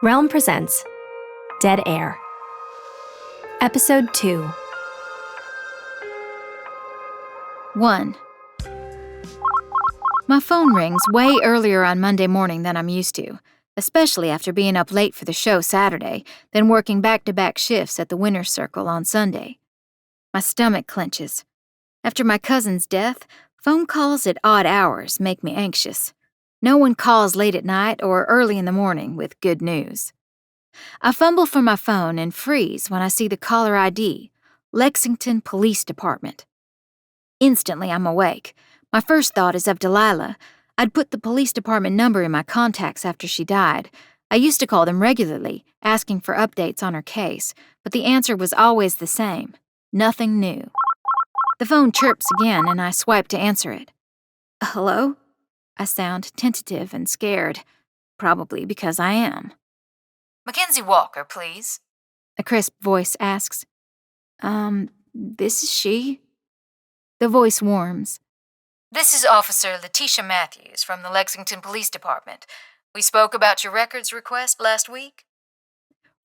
Realm presents Dead Air. Episode 2. 1. My phone rings way earlier on Monday morning than I'm used to, especially after being up late for the show Saturday, then working back-to-back shifts at the Winner's Circle on Sunday. My stomach clenches. After my cousin's death, phone calls at odd hours make me anxious. No one calls late at night or early in the morning with good news. I fumble for my phone and freeze when I see the caller ID, Lexington Police Department. Instantly, I'm awake. My first thought is of Delilah. I'd put the police department number in my contacts after she died. I used to call them regularly, asking for updates on her case, but the answer was always the same. Nothing new. The phone chirps again, and I swipe to answer it. Hello? I sound tentative and scared, probably because I am. Mackenzie Walker, please. A crisp voice asks. This is she? The voice warms. This is Officer Letitia Matthews from the Lexington Police Department. We spoke about your records request last week.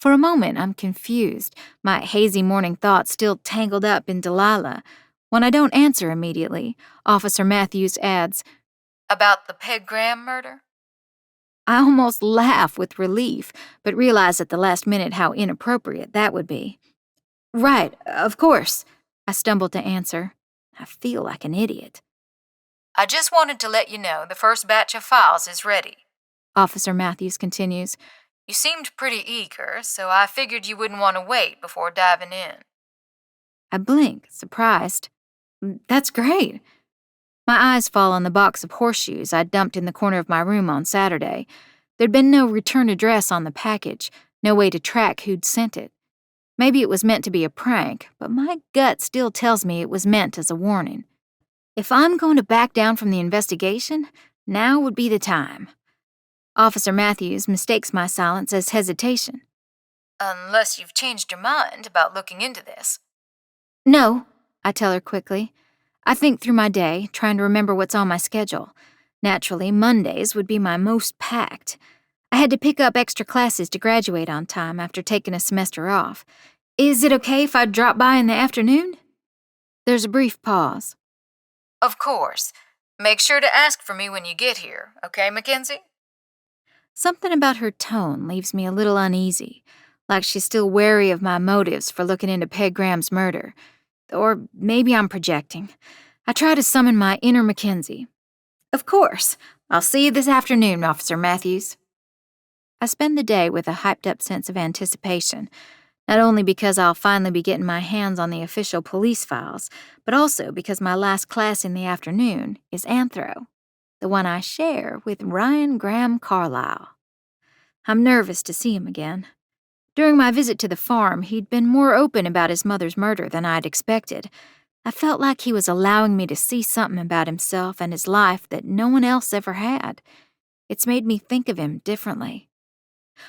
For a moment, I'm confused, my hazy morning thoughts still tangled up in Delilah. When I don't answer immediately, Officer Matthews adds, About the Peg Graham murder? I almost laugh with relief, but realize at the last minute how inappropriate that would be. Right, of course, I stumble to answer. I feel like an idiot. I just wanted to let you know the first batch of files is ready. Officer Matthews continues. You seemed pretty eager, so I figured you wouldn't want to wait before diving in. I blink, surprised. That's great. My eyes fall on the box of horseshoes I'd dumped in the corner of my room on Saturday. There'd been no return address on the package, no way to track who'd sent it. Maybe it was meant to be a prank, but my gut still tells me it was meant as a warning. If I'm going to back down from the investigation, now would be the time. Officer Matthews mistakes my silence as hesitation. Unless you've changed your mind about looking into this. No, I tell her quickly. I think through my day, trying to remember what's on my schedule. Naturally, Mondays would be my most packed. I had to pick up extra classes to graduate on time after taking a semester off. Is it okay if I drop by in the afternoon? There's a brief pause. Of course. Make sure to ask for me when you get here, okay, Mackenzie? Something about her tone leaves me a little uneasy, like she's still wary of my motives for looking into Peg Graham's murder. Or maybe I'm projecting. I try to summon my inner Mackenzie. Of course. I'll see you this afternoon, Officer Matthews. I spend the day with a hyped-up sense of anticipation, not only because I'll finally be getting my hands on the official police files, but also because my last class in the afternoon is Anthro, the one I share with Ryan Graham Carlisle. I'm nervous to see him again. During my visit to the farm, he'd been more open about his mother's murder than I'd expected. I felt like he was allowing me to see something about himself and his life that no one else ever had. It's made me think of him differently.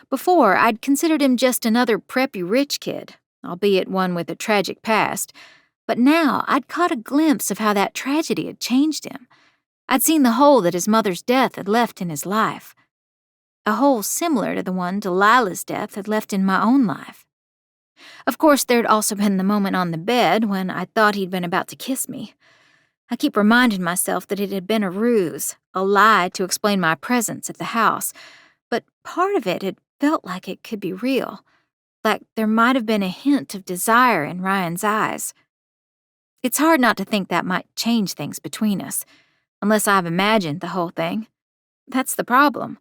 Before, I'd considered him just another preppy rich kid, albeit one with a tragic past. But now, I'd caught a glimpse of how that tragedy had changed him. I'd seen the hole that his mother's death had left in his life. A hole similar to the one Delilah's death had left in my own life. Of course, there'd also been the moment on the bed when I thought he'd been about to kiss me. I keep reminding myself that it had been a ruse, a lie to explain my presence at the house, but part of it had felt like it could be real, like there might have been a hint of desire in Ryan's eyes. It's hard not to think that might change things between us, unless I've imagined the whole thing. That's the problem.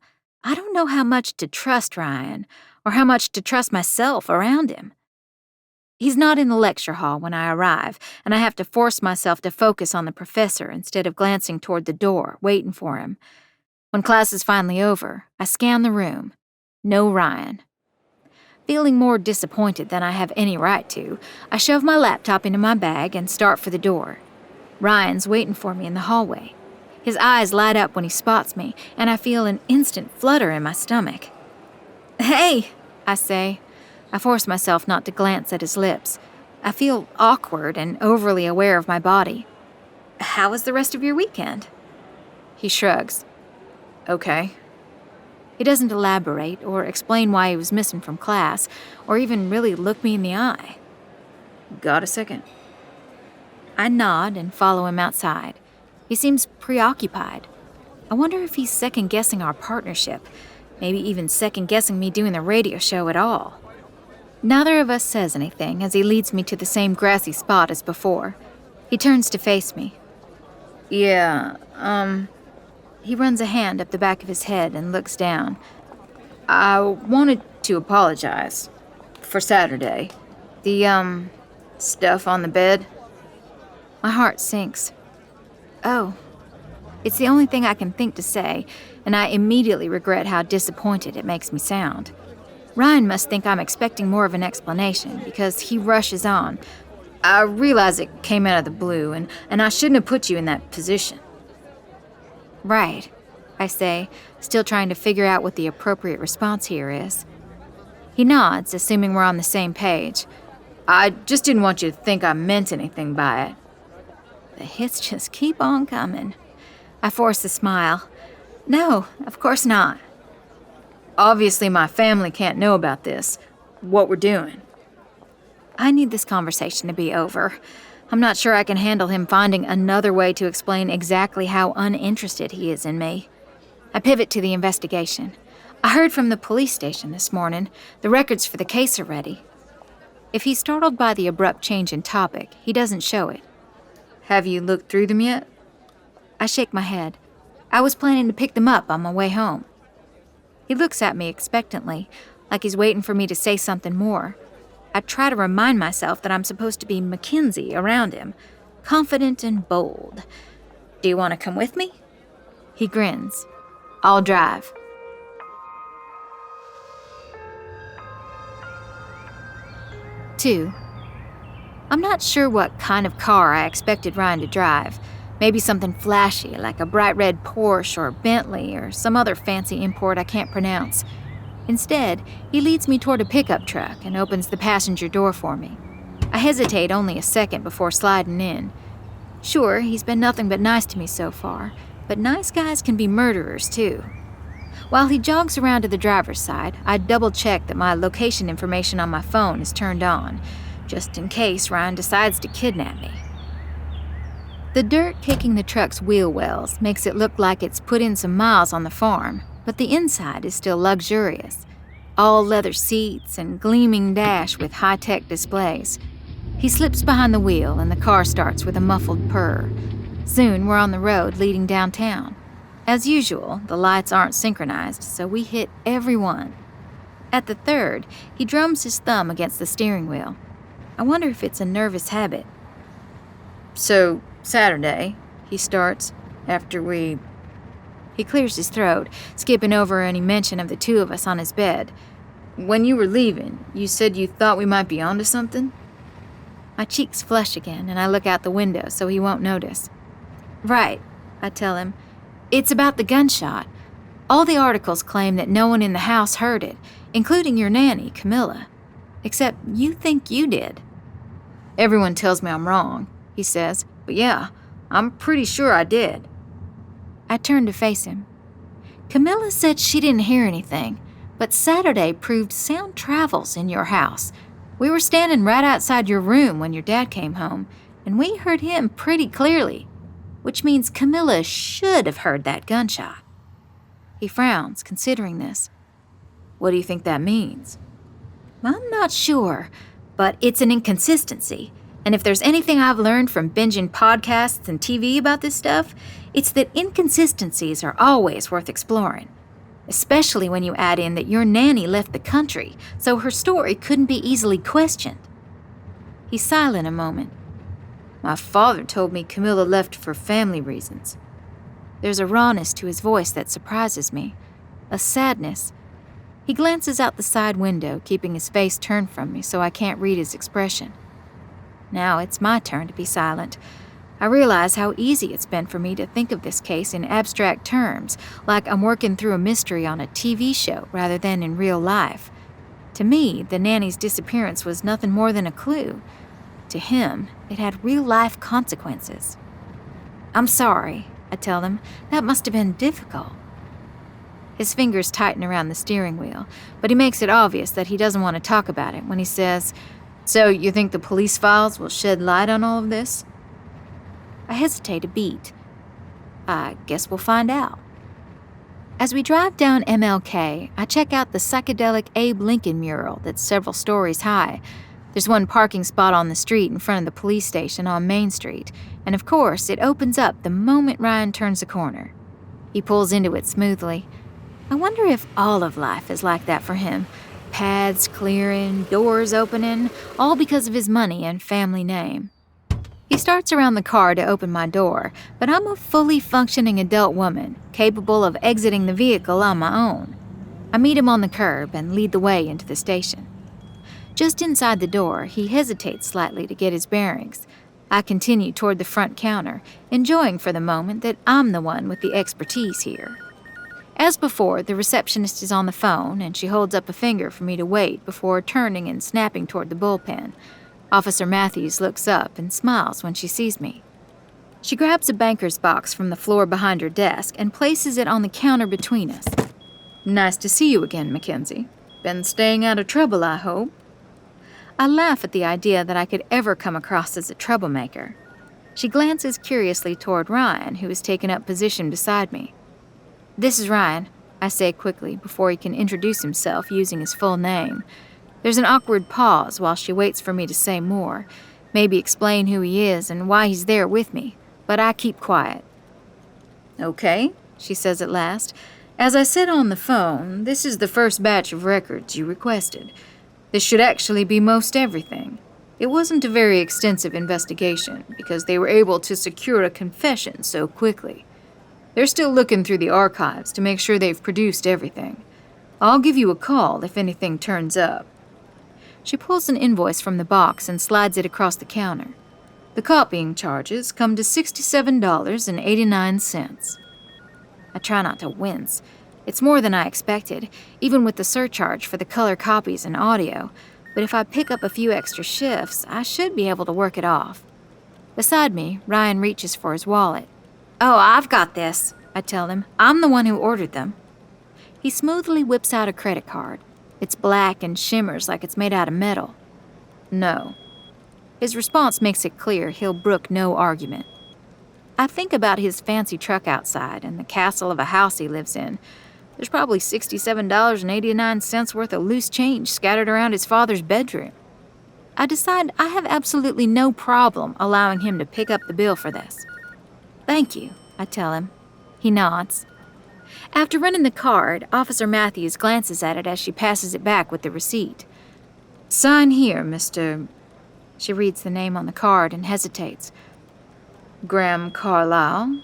I don't know how much to trust Ryan, or how much to trust myself around him. He's not in the lecture hall when I arrive, and I have to force myself to focus on the professor instead of glancing toward the door, waiting for him. When class is finally over, I scan the room. No Ryan. Feeling more disappointed than I have any right to, I shove my laptop into my bag and start for the door. Ryan's waiting for me in the hallway. His eyes light up when he spots me, and I feel an instant flutter in my stomach. Hey, I say. I force myself not to glance at his lips. I feel awkward and overly aware of my body. How was the rest of your weekend? He shrugs. Okay. He doesn't elaborate or explain why he was missing from class, or even really look me in the eye. Got a second? I nod and follow him outside. He seems preoccupied. I wonder if he's second-guessing our partnership, maybe even second-guessing me doing the radio show at all. Neither of us says anything as he leads me to the same grassy spot as before. He turns to face me. Yeah, He runs a hand up the back of his head and looks down. I wanted to apologize for Saturday. The, stuff on the bed. My heart sinks. Oh. It's the only thing I can think to say, and I immediately regret how disappointed it makes me sound. Ryan must think I'm expecting more of an explanation, because he rushes on. I realize it came out of the blue, and I shouldn't have put you in that position. Right, I say, still trying to figure out what the appropriate response here is. He nods, assuming we're on the same page. I just didn't want you to think I meant anything by it. The hits just keep on coming. I force a smile. No, of course not. Obviously, my family can't know about this, what we're doing. I need this conversation to be over. I'm not sure I can handle him finding another way to explain exactly how uninterested he is in me. I pivot to the investigation. I heard from the police station this morning. The records for the case are ready. If he's startled by the abrupt change in topic, he doesn't show it. Have you looked through them yet? I shake my head. I was planning to pick them up on my way home. He looks at me expectantly, like he's waiting for me to say something more. I try to remind myself that I'm supposed to be Mackenzie around him, confident and bold. Do you want to come with me? He grins. I'll drive. Two. I'm not sure what kind of car I expected Ryan to drive. Maybe something flashy, like a bright red Porsche or Bentley or some other fancy import I can't pronounce. Instead, he leads me toward a pickup truck and opens the passenger door for me. I hesitate only a second before sliding in. Sure, he's been nothing but nice to me so far, but nice guys can be murderers too. While he jogs around to the driver's side, I double-check that my location information on my phone is turned on, just in case Ryan decides to kidnap me. The dirt kicking the truck's wheel wells makes it look like it's put in some miles on the farm, but the inside is still luxurious. All leather seats and gleaming dash with high-tech displays. He slips behind the wheel and the car starts with a muffled purr. Soon we're on the road leading downtown. As usual, the lights aren't synchronized, so we hit every one. At the third, he drums his thumb against the steering wheel. I wonder if it's a nervous habit. So, Saturday, he starts, after we... He clears his throat, skipping over any mention of the two of us on his bed. When you were leaving, you said you thought we might be onto something? My cheeks flush again, and I look out the window so he won't notice. Right, I tell him. It's about the gunshot. All the articles claim that no one in the house heard it, including your nanny, Camilla. Except you think you did. Everyone tells me I'm wrong, he says. But yeah, I'm pretty sure I did. I turn to face him. Camilla said she didn't hear anything, but Saturday proved sound travels in your house. We were standing right outside your room when your dad came home, and we heard him pretty clearly, which means Camilla should have heard that gunshot. He frowns, considering this. What do you think that means? I'm not sure, but it's an inconsistency. And if there's anything I've learned from binging podcasts and TV about this stuff, it's that inconsistencies are always worth exploring. Especially when you add in that your nanny left the country, so her story couldn't be easily questioned. He's silent a moment. My father told me Camilla left for family reasons. There's a rawness to his voice that surprises me, a sadness. He glances out the side window, keeping his face turned from me so I can't read his expression. Now it's my turn to be silent. I realize how easy it's been for me to think of this case in abstract terms, like I'm working through a mystery on a TV show rather than in real life. To me, the nanny's disappearance was nothing more than a clue. To him, it had real-life consequences. I'm sorry, I tell them. That must have been difficult. His fingers tighten around the steering wheel, but he makes it obvious that he doesn't want to talk about it when he says, "So you think the police files will shed light on all of this?" I hesitate a beat. I guess we'll find out. As we drive down MLK, I check out the psychedelic Abe Lincoln mural that's several stories high. There's one parking spot on the street in front of the police station on Main Street, and of course, it opens up the moment Ryan turns a corner. He pulls into it smoothly. I wonder if all of life is like that for him. Paths clearing, doors opening, all because of his money and family name. He starts around the car to open my door, but I'm a fully functioning adult woman, capable of exiting the vehicle on my own. I meet him on the curb and lead the way into the station. Just inside the door, he hesitates slightly to get his bearings. I continue toward the front counter, enjoying for the moment that I'm the one with the expertise here. As before, the receptionist is on the phone, and she holds up a finger for me to wait before turning and snapping toward the bullpen. Officer Matthews looks up and smiles when she sees me. She grabs a banker's box from the floor behind her desk and places it on the counter between us. "Nice to see you again, Mackenzie. Been staying out of trouble, I hope." I laugh at the idea that I could ever come across as a troublemaker. She glances curiously toward Ryan, who has taken up position beside me. "This is Ryan," I say quickly before he can introduce himself using his full name. There's an awkward pause while she waits for me to say more, maybe explain who he is and why he's there with me, but I keep quiet. "Okay," she says at last. "As I said on the phone, this is the first batch of records you requested. This should actually be most everything. It wasn't a very extensive investigation because they were able to secure a confession so quickly. They're still looking through the archives to make sure they've produced everything. I'll give you a call if anything turns up." She pulls an invoice from the box and slides it across the counter. The copying charges come to $67.89. I try not to wince. It's more than I expected, even with the surcharge for the color copies and audio, but if I pick up a few extra shifts, I should be able to work it off. Beside me, Ryan reaches for his wallet. "Oh, I've got this," I tell him. "I'm the one who ordered them." He smoothly whips out a credit card. It's black and shimmers like it's made out of metal. "No." His response makes it clear he'll brook no argument. I think about his fancy truck outside and the castle of a house he lives in. There's probably $67.89 worth of loose change scattered around his father's bedroom. I decide I have absolutely no problem allowing him to pick up the bill for this. "Thank you," I tell him. He nods. After running the card, Officer Matthews glances at it as she passes it back with the receipt. "Sign here, Mr. She reads the name on the card and hesitates. "Graham Carlyle,"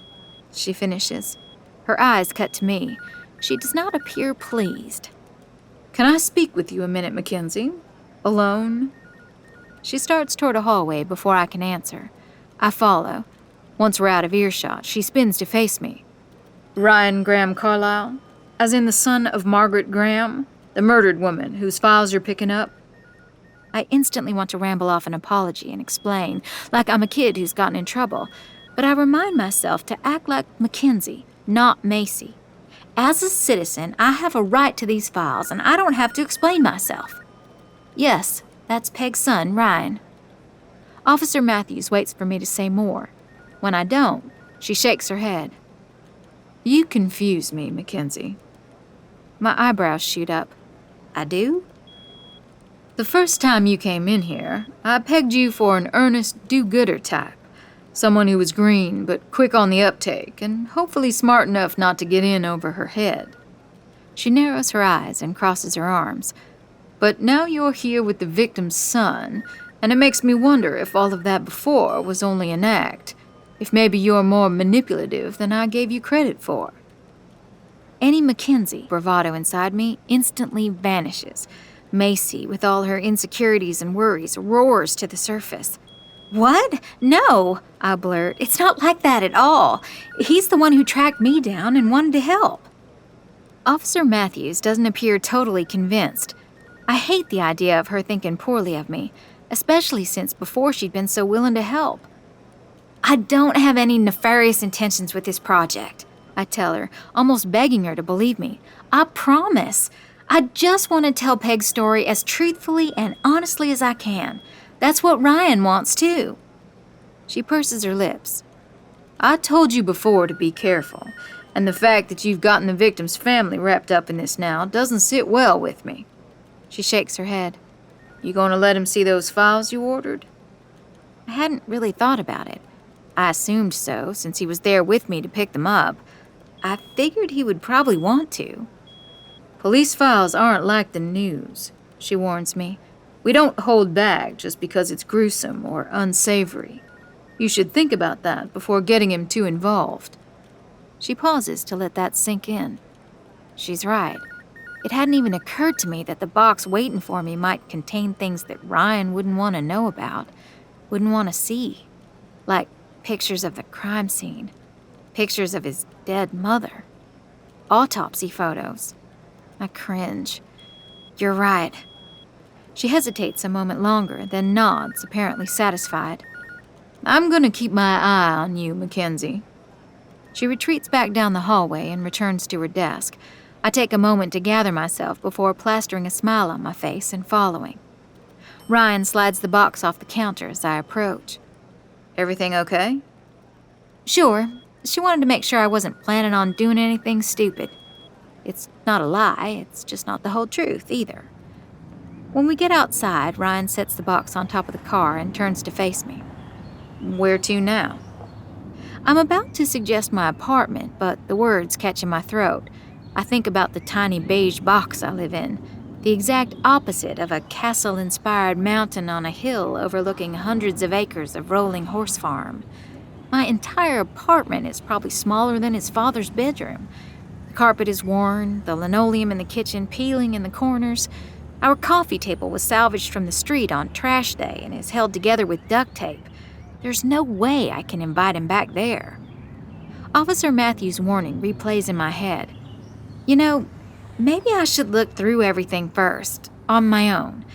she finishes. Her eyes cut to me. She does not appear pleased. "Can I speak with you a minute, Mackenzie? Alone?" She starts toward a hallway before I can answer. I follow. Once we're out of earshot, she spins to face me. "Ryan Graham Carlyle, as in the son of Margaret Graham, the murdered woman whose files you're picking up?" I instantly want to ramble off an apology and explain, like I'm a kid who's gotten in trouble, but I remind myself to act like Mackenzie, not Macy. As a citizen, I have a right to these files, and I don't have to explain myself. "Yes, that's Peg's son, Ryan." Officer Matthews waits for me to say more. When I don't, she shakes her head. "You confuse me, Mackenzie." My eyebrows shoot up. "I do?" "The first time you came in here, I pegged you for an earnest do-gooder type. Someone who was green but quick on the uptake and hopefully smart enough not to get in over her head." She narrows her eyes and crosses her arms. "But now you're here with the victim's son, and it makes me wonder if all of that before was only an act. If maybe you're more manipulative than I gave you credit for." Annie Mackenzie, bravado inside me, instantly vanishes. Macy, with all her insecurities and worries, roars to the surface. "What? No," I blurt. "It's not like that at all. He's the one who tracked me down and wanted to help." Officer Matthews doesn't appear totally convinced. I hate the idea of her thinking poorly of me, especially since before she'd been so willing to help. "I don't have any nefarious intentions with this project," I tell her, almost begging her to believe me. I promise. I just want to tell Peg's story as truthfully and honestly as I can. That's what Ryan wants, too. She purses her lips. I told you before to be careful, and the fact that you've gotten the victim's family wrapped up in this now doesn't sit well with me. She shakes her head. You gonna let him see those files you ordered? I hadn't really thought about it. I assumed so, since he was there with me to pick them up. I figured he would probably want to. Police files aren't like the news, she warns me. We don't hold back just because it's gruesome or unsavory. You should think about that before getting him too involved. She pauses to let that sink in. She's right. It hadn't even occurred to me that the box waiting for me might contain things that Ryan wouldn't want to know about, wouldn't want to see. Like pictures of the crime scene, pictures of his dead mother, autopsy photos. I cringe. You're right. She hesitates a moment longer, then nods, apparently satisfied. I'm gonna keep my eye on you, Mackenzie. She retreats back down the hallway and returns to her desk. I take a moment to gather myself before plastering a smile on my face and following. Ryan slides the box off the counter as I approach. Everything okay? Sure. She wanted to make sure I wasn't planning on doing anything stupid. It's not a lie, it's just not the whole truth either. When we get outside, Ryan sets the box on top of the car and turns to face me. Where to now? I'm about to suggest my apartment, but the words catch in my throat. I think about the tiny beige box I live in, the exact opposite of a castle-inspired mountain on a hill overlooking hundreds of acres of rolling horse farm. My entire apartment is probably smaller than his father's bedroom. The carpet is worn, the linoleum in the kitchen peeling in the corners. Our coffee table was salvaged from the street on trash day and is held together with duct tape. There's no way I can invite him back there. Officer Matthews' warning replays in my head. You know, maybe I should look through everything first, on my own,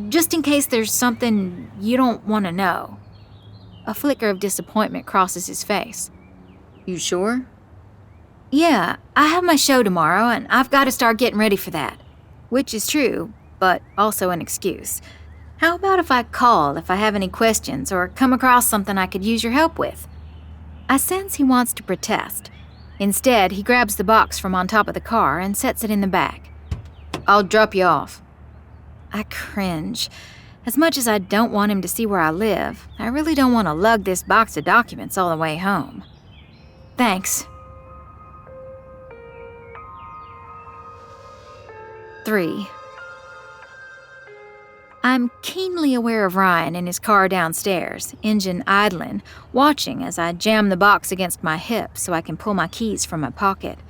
just in case there's something you don't want to know. A flicker of disappointment crosses his face. You sure? Yeah, I have my show tomorrow, and I've got to start getting ready for that. Which is true, but also an excuse. How about if I call if I have any questions or come across something I could use your help with? I sense he wants to protest. Instead, he grabs the box from on top of the car and sets it in the back. I'll drop you off. I cringe. As much as I don't want him to see where I live, I really don't want to lug this box of documents all the way home. Thanks. 3. I'm keenly aware of Ryan in his car downstairs, engine idling, watching as I jam the box against my hip so I can pull my keys from my pocket.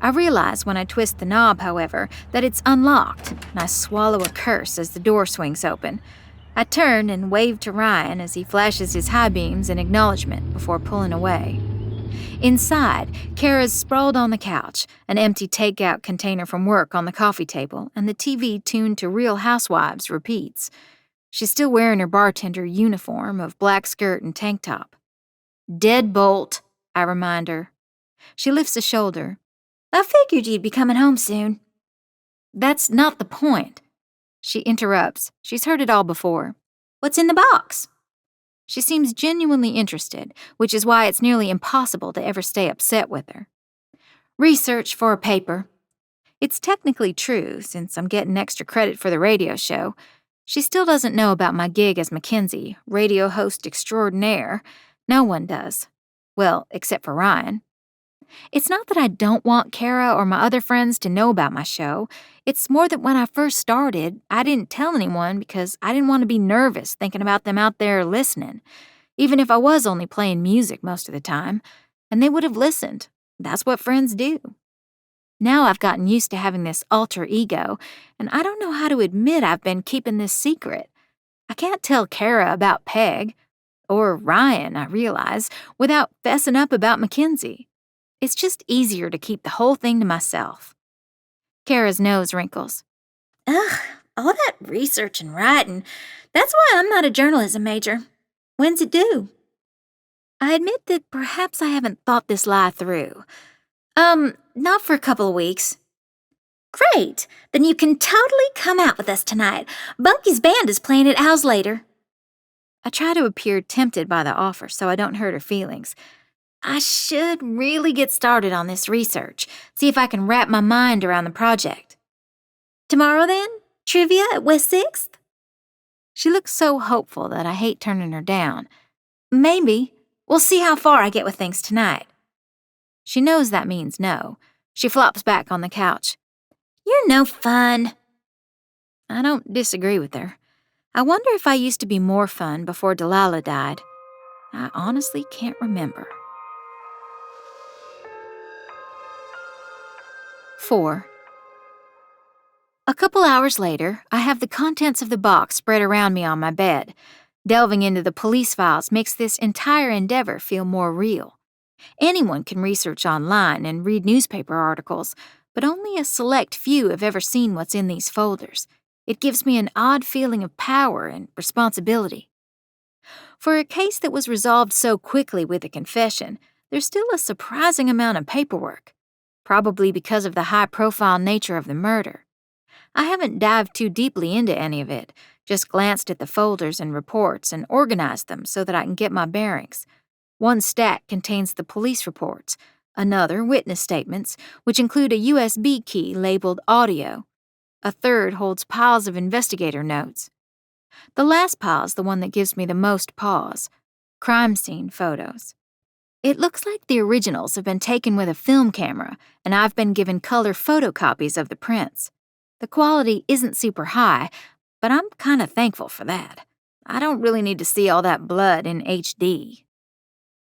I realize when I twist the knob, however, that it's unlocked, and I swallow a curse as the door swings open. I turn and wave to Ryan as he flashes his high beams in acknowledgement before pulling away. Inside, Kara's sprawled on the couch, an empty takeout container from work on the coffee table, and the TV tuned to Real Housewives repeats. She's still wearing her bartender uniform of black skirt and tank top. Deadbolt, I remind her. She lifts a shoulder. I figured you'd be coming home soon. That's not the point. She interrupts. She's heard it all before. What's in the box? She seems genuinely interested, which is why it's nearly impossible to ever stay upset with her. Research for a paper. It's technically true, since I'm getting extra credit for the radio show. She still doesn't know about my gig as Mackenzie, radio host extraordinaire. No one does. Well, except for Ryan. It's not that I don't want Kara or my other friends to know about my show. It's more that when I first started, I didn't tell anyone because I didn't want to be nervous thinking about them out there listening, even if I was only playing music most of the time, and they would have listened. That's what friends do. Now I've gotten used to having this alter ego, and I don't know how to admit I've been keeping this secret. I can't tell Kara about Peg, or Ryan, I realize, without fessing up about Mackenzie. It's just easier to keep the whole thing to myself. Kara's nose wrinkles. Ugh, all that research and writing. That's why I'm not a journalism major. When's it due? I admit that perhaps I haven't thought this lie through. Not for a couple of weeks. Great! Then you can totally come out with us tonight. Bunky's band is playing at Al's later. I try to appear tempted by the offer so I don't hurt her feelings. I should really get started on this research, see if I can wrap my mind around the project. Tomorrow then? Trivia at West 6th? She looks so hopeful that I hate turning her down. Maybe. We'll see how far I get with things tonight. She knows that means no. She flops back on the couch. You're no fun. I don't disagree with her. I wonder if I used to be more fun before Delilah died. I honestly can't remember. 4. A couple hours later, I have the contents of the box spread around me on my bed. Delving into the police files makes this entire endeavor feel more real. Anyone can research online and read newspaper articles, but only a select few have ever seen what's in these folders. It gives me an odd feeling of power and responsibility. For a case that was resolved so quickly with a confession, there's still a surprising amount of paperwork, probably because of the high-profile nature of the murder. I haven't dived too deeply into any of it, just glanced at the folders and reports and organized them so that I can get my bearings. One stack contains the police reports, another witness statements, which include a USB key labeled audio. A third holds piles of investigator notes. The last pile's the one that gives me the most pause: crime scene photos. It looks like the originals have been taken with a film camera, and I've been given color photocopies of the prints. The quality isn't super high, but I'm kind of thankful for that. I don't really need to see all that blood in HD.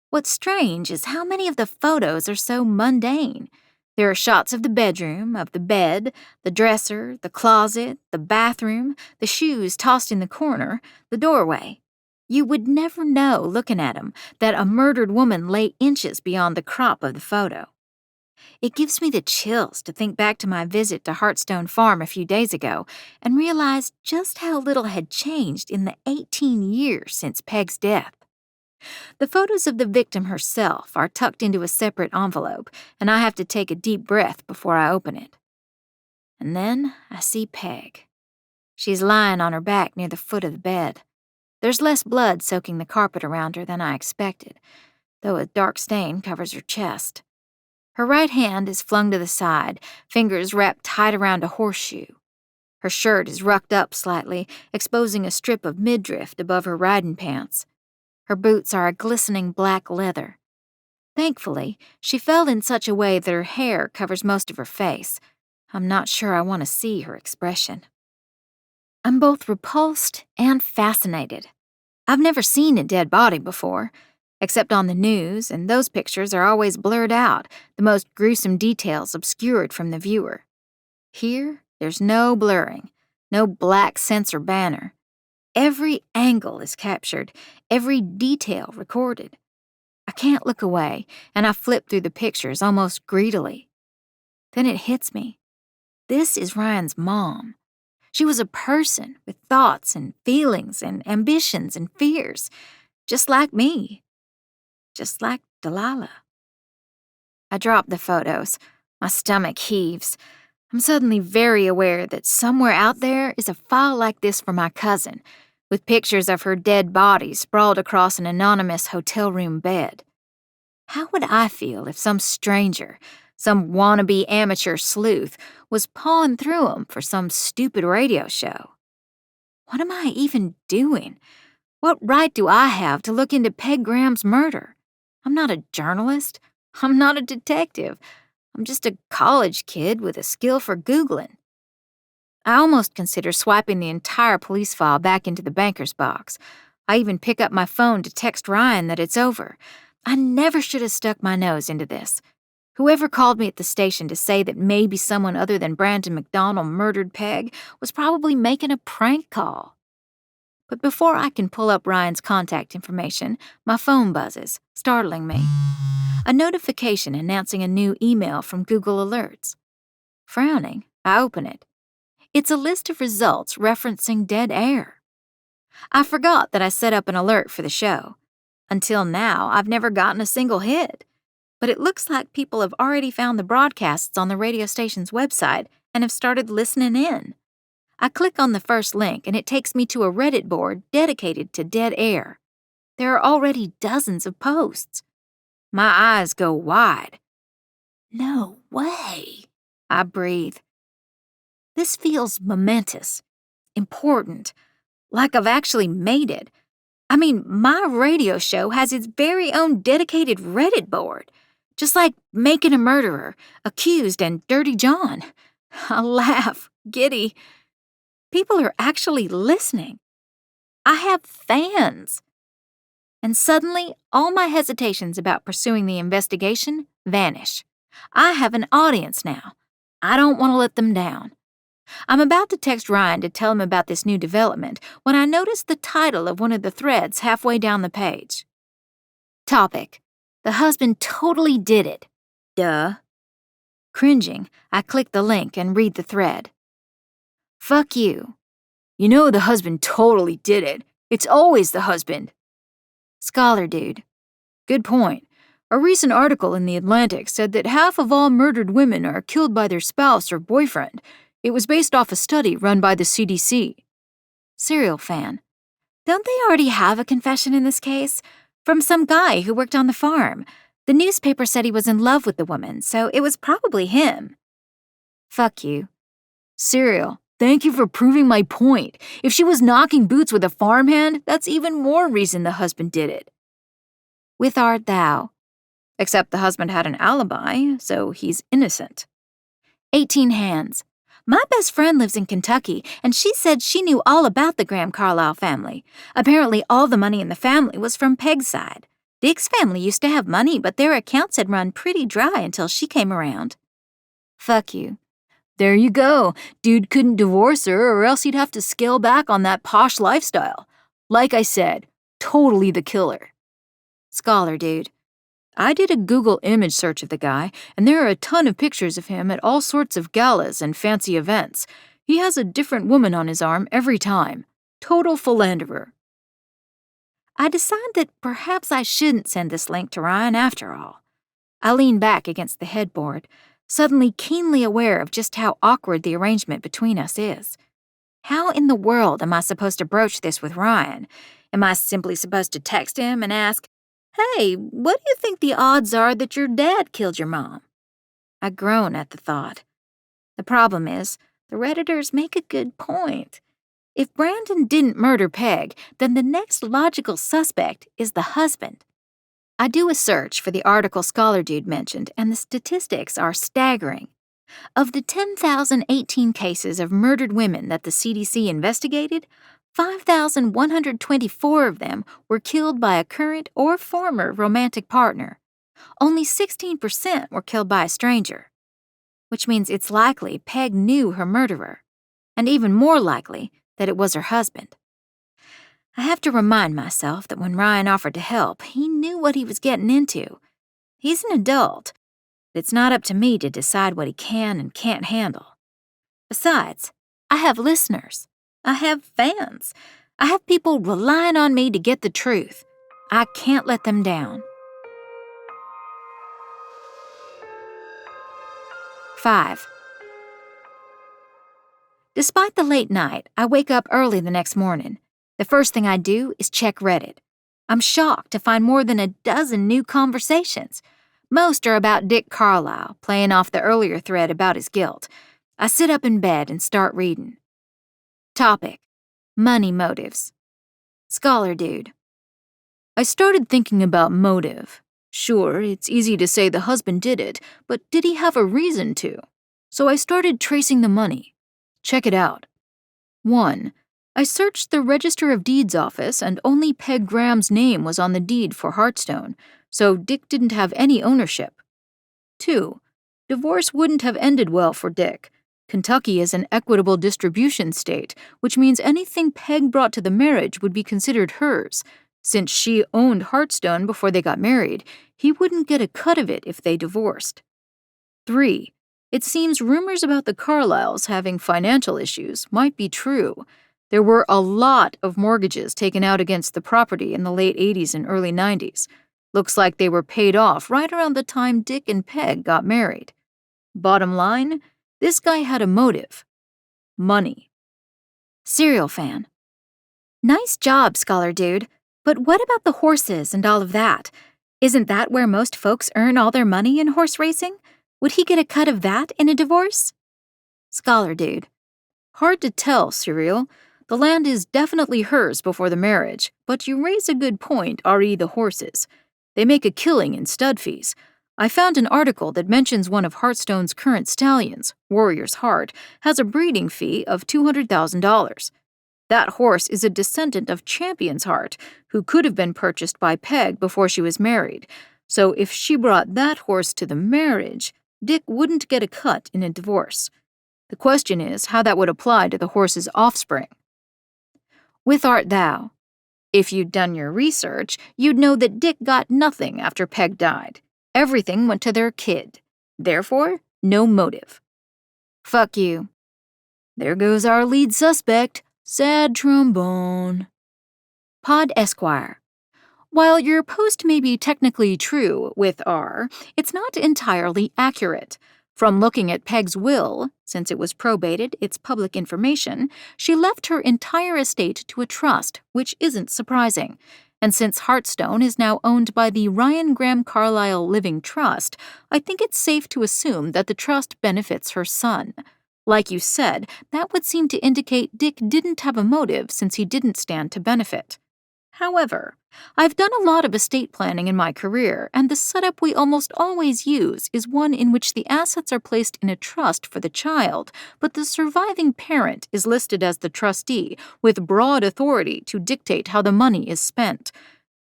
What's strange is how many of the photos are so mundane. There are shots of the bedroom, of the bed, the dresser, the closet, the bathroom, the shoes tossed in the corner, the doorway. You would never know, looking at them, that a murdered woman lay inches beyond the crop of the photo. It gives me the chills to think back to my visit to Heartstone Farm a few days ago and realize just how little had changed in the 18 years since Peg's death. The photos of the victim herself are tucked into a separate envelope, and I have to take a deep breath before I open it. And then I see Peg. She's lying on her back near the foot of the bed. There's less blood soaking the carpet around her than I expected, though a dark stain covers her chest. Her right hand is flung to the side, fingers wrapped tight around a horseshoe. Her shirt is rucked up slightly, exposing a strip of midriff above her riding pants. Her boots are a glistening black leather. Thankfully, she fell in such a way that her hair covers most of her face. I'm not sure I want to see her expression. I'm both repulsed and fascinated. I've never seen a dead body before, except on the news, and those pictures are always blurred out, the most gruesome details obscured from the viewer. Here, there's no blurring, no black censor banner. Every angle is captured, every detail recorded. I can't look away, and I flip through the pictures almost greedily. Then it hits me. This is Ryan's mom. She was a person with thoughts and feelings and ambitions and fears, just like me, just like Delilah. I drop the photos. My stomach heaves. I'm suddenly very aware that somewhere out there is a file like this for my cousin, with pictures of her dead body sprawled across an anonymous hotel room bed. How would I feel if some stranger, some wannabe amateur sleuth, was pawing through them for some stupid radio show? What am I even doing? What right do I have to look into Peg Graham's murder? I'm not a journalist. I'm not a detective. I'm just a college kid with a skill for Googling. I almost consider swiping the entire police file back into the banker's box. I even pick up my phone to text Ryan that it's over. I never should have stuck my nose into this. Whoever called me at the station to say that maybe someone other than Brandon McDonald murdered Peg was probably making a prank call. But before I can pull up Ryan's contact information, my phone buzzes, startling me. A notification announcing a new email from Google Alerts. Frowning, I open it. It's a list of results referencing dead air. I forgot that I set up an alert for the show. Until now, I've never gotten a single hit. but it looks like people have already found the broadcasts on the radio station's website and have started listening in. I click on the first link and it takes me to a Reddit board dedicated to dead air. There are already dozens of posts. My eyes go wide. No way, I breathe. This feels momentous, important, like I've actually made it. I mean, my radio show has its very own dedicated Reddit board, just like Making a Murderer, Accused, and Dirty John. I laugh, giddy. People are actually listening. I have fans. And suddenly, all my hesitations about pursuing the investigation vanish. I have an audience now. I don't want to let them down. I'm about to text Ryan to tell him about this new development when I notice the title of one of the threads halfway down the page. Topic: The husband totally did it. Duh. Cringing, I click the link and read the thread. Fuck you. You know the husband totally did it. It's always the husband. Scholar dude. Good point. A recent article in The Atlantic said that half of all murdered women are killed by their spouse or boyfriend. It was based off a study run by the CDC. Serial fan. Don't they already have a confession in this case? From some guy who worked on the farm. The newspaper said he was in love with the woman, so it was probably him. Fuck you. Serial. Thank you for proving my point. If she was knocking boots with a farmhand, that's even more reason the husband did it. With art thou. Except the husband had an alibi, so he's innocent. 18 hands. My best friend lives in Kentucky, and she said she knew all about the Graham Carlisle family. Apparently, all the money in the family was from Peg's side. Dick's family used to have money, but their accounts had run pretty dry until she came around. Fuck you. There you go. Dude couldn't divorce her, or else he'd have to scale back on that posh lifestyle. Like I said, totally the killer. Scholar dude. I did a Google image search of the guy, and there are a ton of pictures of him at all sorts of galas and fancy events. He has a different woman on his arm every time. Total philanderer. I decide that perhaps I shouldn't send this link to Ryan after all. I lean back against the headboard, suddenly keenly aware of just how awkward the arrangement between us is. How in the world am I supposed to broach this with Ryan? Am I simply supposed to text him and ask, "Hey, what do you think the odds are that your dad killed your mom?" I groan at the thought. The problem is, the Redditors make a good point. If Brandon didn't murder Peg, then the next logical suspect is the husband. I do a search for the article Scholar Dude mentioned, and the statistics are staggering. Of the 10,018 cases of murdered women that the CDC investigated, 5,124 of them were killed by a current or former romantic partner. Only 16% were killed by a stranger, which means it's likely Peg knew her murderer, and even more likely that it was her husband. I have to remind myself that when Ryan offered to help, he knew what he was getting into. He's an adult, but it's not up to me to decide what he can and can't handle. Besides, I have listeners. I have fans. I have people relying on me to get the truth. I can't let them down. 5. Despite the late night, I wake up early the next morning. The first thing I do is check Reddit. I'm shocked to find more than a dozen new conversations. Most are about Dick Carlisle, playing off the earlier thread about his guilt. I sit up in bed and start reading. Topic: Money motives. Scholar dude. I started thinking about motive. Sure, it's easy to say the husband did it, but did he have a reason to? So I started tracing the money. Check it out. 1. I searched the Register of Deeds office and only Peg Graham's name was on the deed for Hearthstone, so Dick didn't have any ownership. 2. Divorce wouldn't have ended well for Dick. Kentucky is an equitable distribution state, which means anything Peg brought to the marriage would be considered hers. Since she owned Hearthstone before they got married, he wouldn't get a cut of it if they divorced. 3. It seems rumors about the Carlisles having financial issues might be true. There were a lot of mortgages taken out against the property in the late 80s and early 90s. Looks like they were paid off right around the time Dick and Peg got married. Bottom line, this guy had a motive. Money. Serial fan. Nice job, scholar dude. But what about the horses and all of that? Isn't that where most folks earn all their money in horse racing? Would he get a cut of that in a divorce? Scholar dude. Hard to tell, Serial. The land is definitely hers before the marriage, but you raise a good point, re the horses. They make a killing in stud fees. I found an article that mentions one of Hearthstone's current stallions, Warrior's Heart, has a breeding fee of $200,000. That horse is a descendant of Champion's Heart, who could have been purchased by Peg before she was married. So if she brought that horse to the marriage, Dick wouldn't get a cut in a divorce. The question is how that would apply to the horse's offspring. With art thou? If you'd done your research, you'd know that Dick got nothing after Peg died. Everything went to their kid. Therefore, no motive. Fuck you. There goes our lead suspect. Sad trombone. Pod Esquire. While your post may be technically true with R, it's not entirely accurate. From looking at Peg's will, since it was probated, it's public information, she left her entire estate to a trust, which isn't surprising. And since Hearthstone is now owned by the Ryan Graham Carlisle Living Trust, I think it's safe to assume that the trust benefits her son. Like you said, that would seem to indicate Dick didn't have a motive since he didn't stand to benefit. However, I've done a lot of estate planning in my career, and the setup we almost always use is one in which the assets are placed in a trust for the child, but the surviving parent is listed as the trustee, with broad authority to dictate how the money is spent.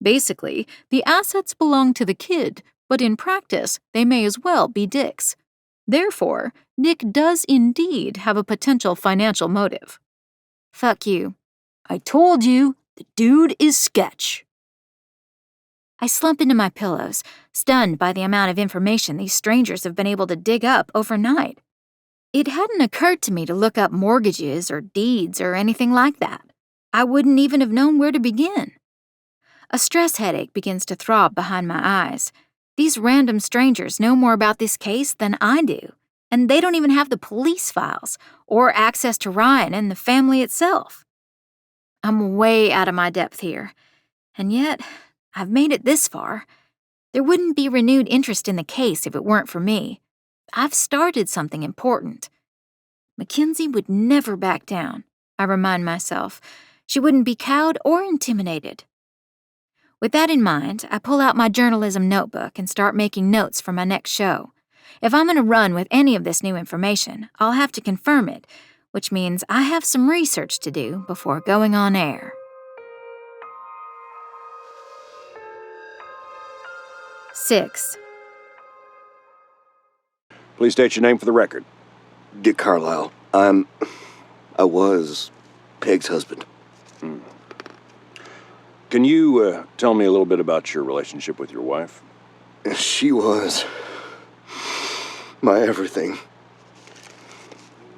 Basically, the assets belong to the kid, but in practice, they may as well be Dick's. Therefore, Dick does indeed have a potential financial motive. Fuck you. I told you, the dude is sketch. I slump into my pillows, stunned by the amount of information these strangers have been able to dig up overnight. It hadn't occurred to me to look up mortgages or deeds or anything like that. I wouldn't even have known where to begin. A stress headache begins to throb behind my eyes. These random strangers know more about this case than I do, and they don't even have the police files or access to Ryan and the family itself. I'm way out of my depth here, and yet I've made it this far. There wouldn't be renewed interest in the case if it weren't for me. I've started something important. Mackenzie would never back down, I remind myself. She wouldn't be cowed or intimidated. With that in mind, I pull out my journalism notebook and start making notes for my next show. If I'm going to run with any of this new information, I'll have to confirm it, which means I have some research to do before going on air. 6. Please state your name for the record. Dick Carlisle. I was Peg's husband. Can you tell me a little bit about your relationship with your wife? She was my everything.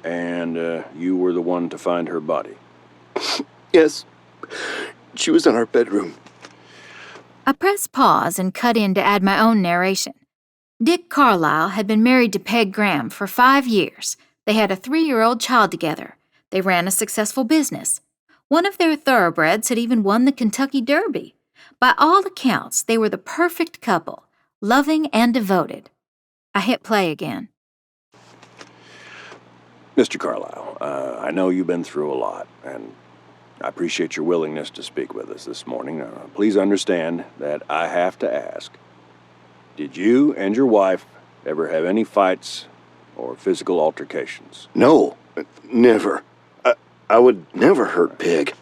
And you were the one to find her body? Yes. She was in our bedroom. I press pause and cut in to add my own narration. Dick Carlisle had been married to Peg Graham for 5 years. They had a 3-year-old child together. They ran a successful business. One of their thoroughbreds had even won the Kentucky Derby. By all accounts, they were the perfect couple, loving and devoted. I hit play again. Mr. Carlisle, I know you've been through a lot, and I appreciate your willingness to speak with us this morning. Please understand that I have to ask, did you and your wife ever have any fights or physical altercations? No, never. I would never hurt Peg.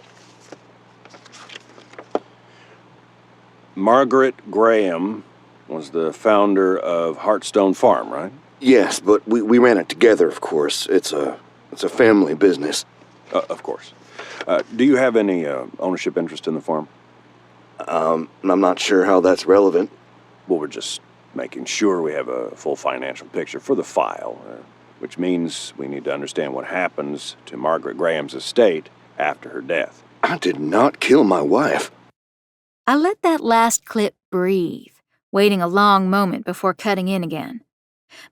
Margaret Graham was the founder of Hearthstone Farm, right? Yes, but we ran it together, of course. It's a family business. Of course. Do you have any ownership interest in the farm? I'm not sure how that's relevant. Well, we're just making sure we have a full financial picture for the file, which means we need to understand what happens to Margaret Graham's estate after her death. I did not kill my wife. I let that last clip breathe, waiting a long moment before cutting in again.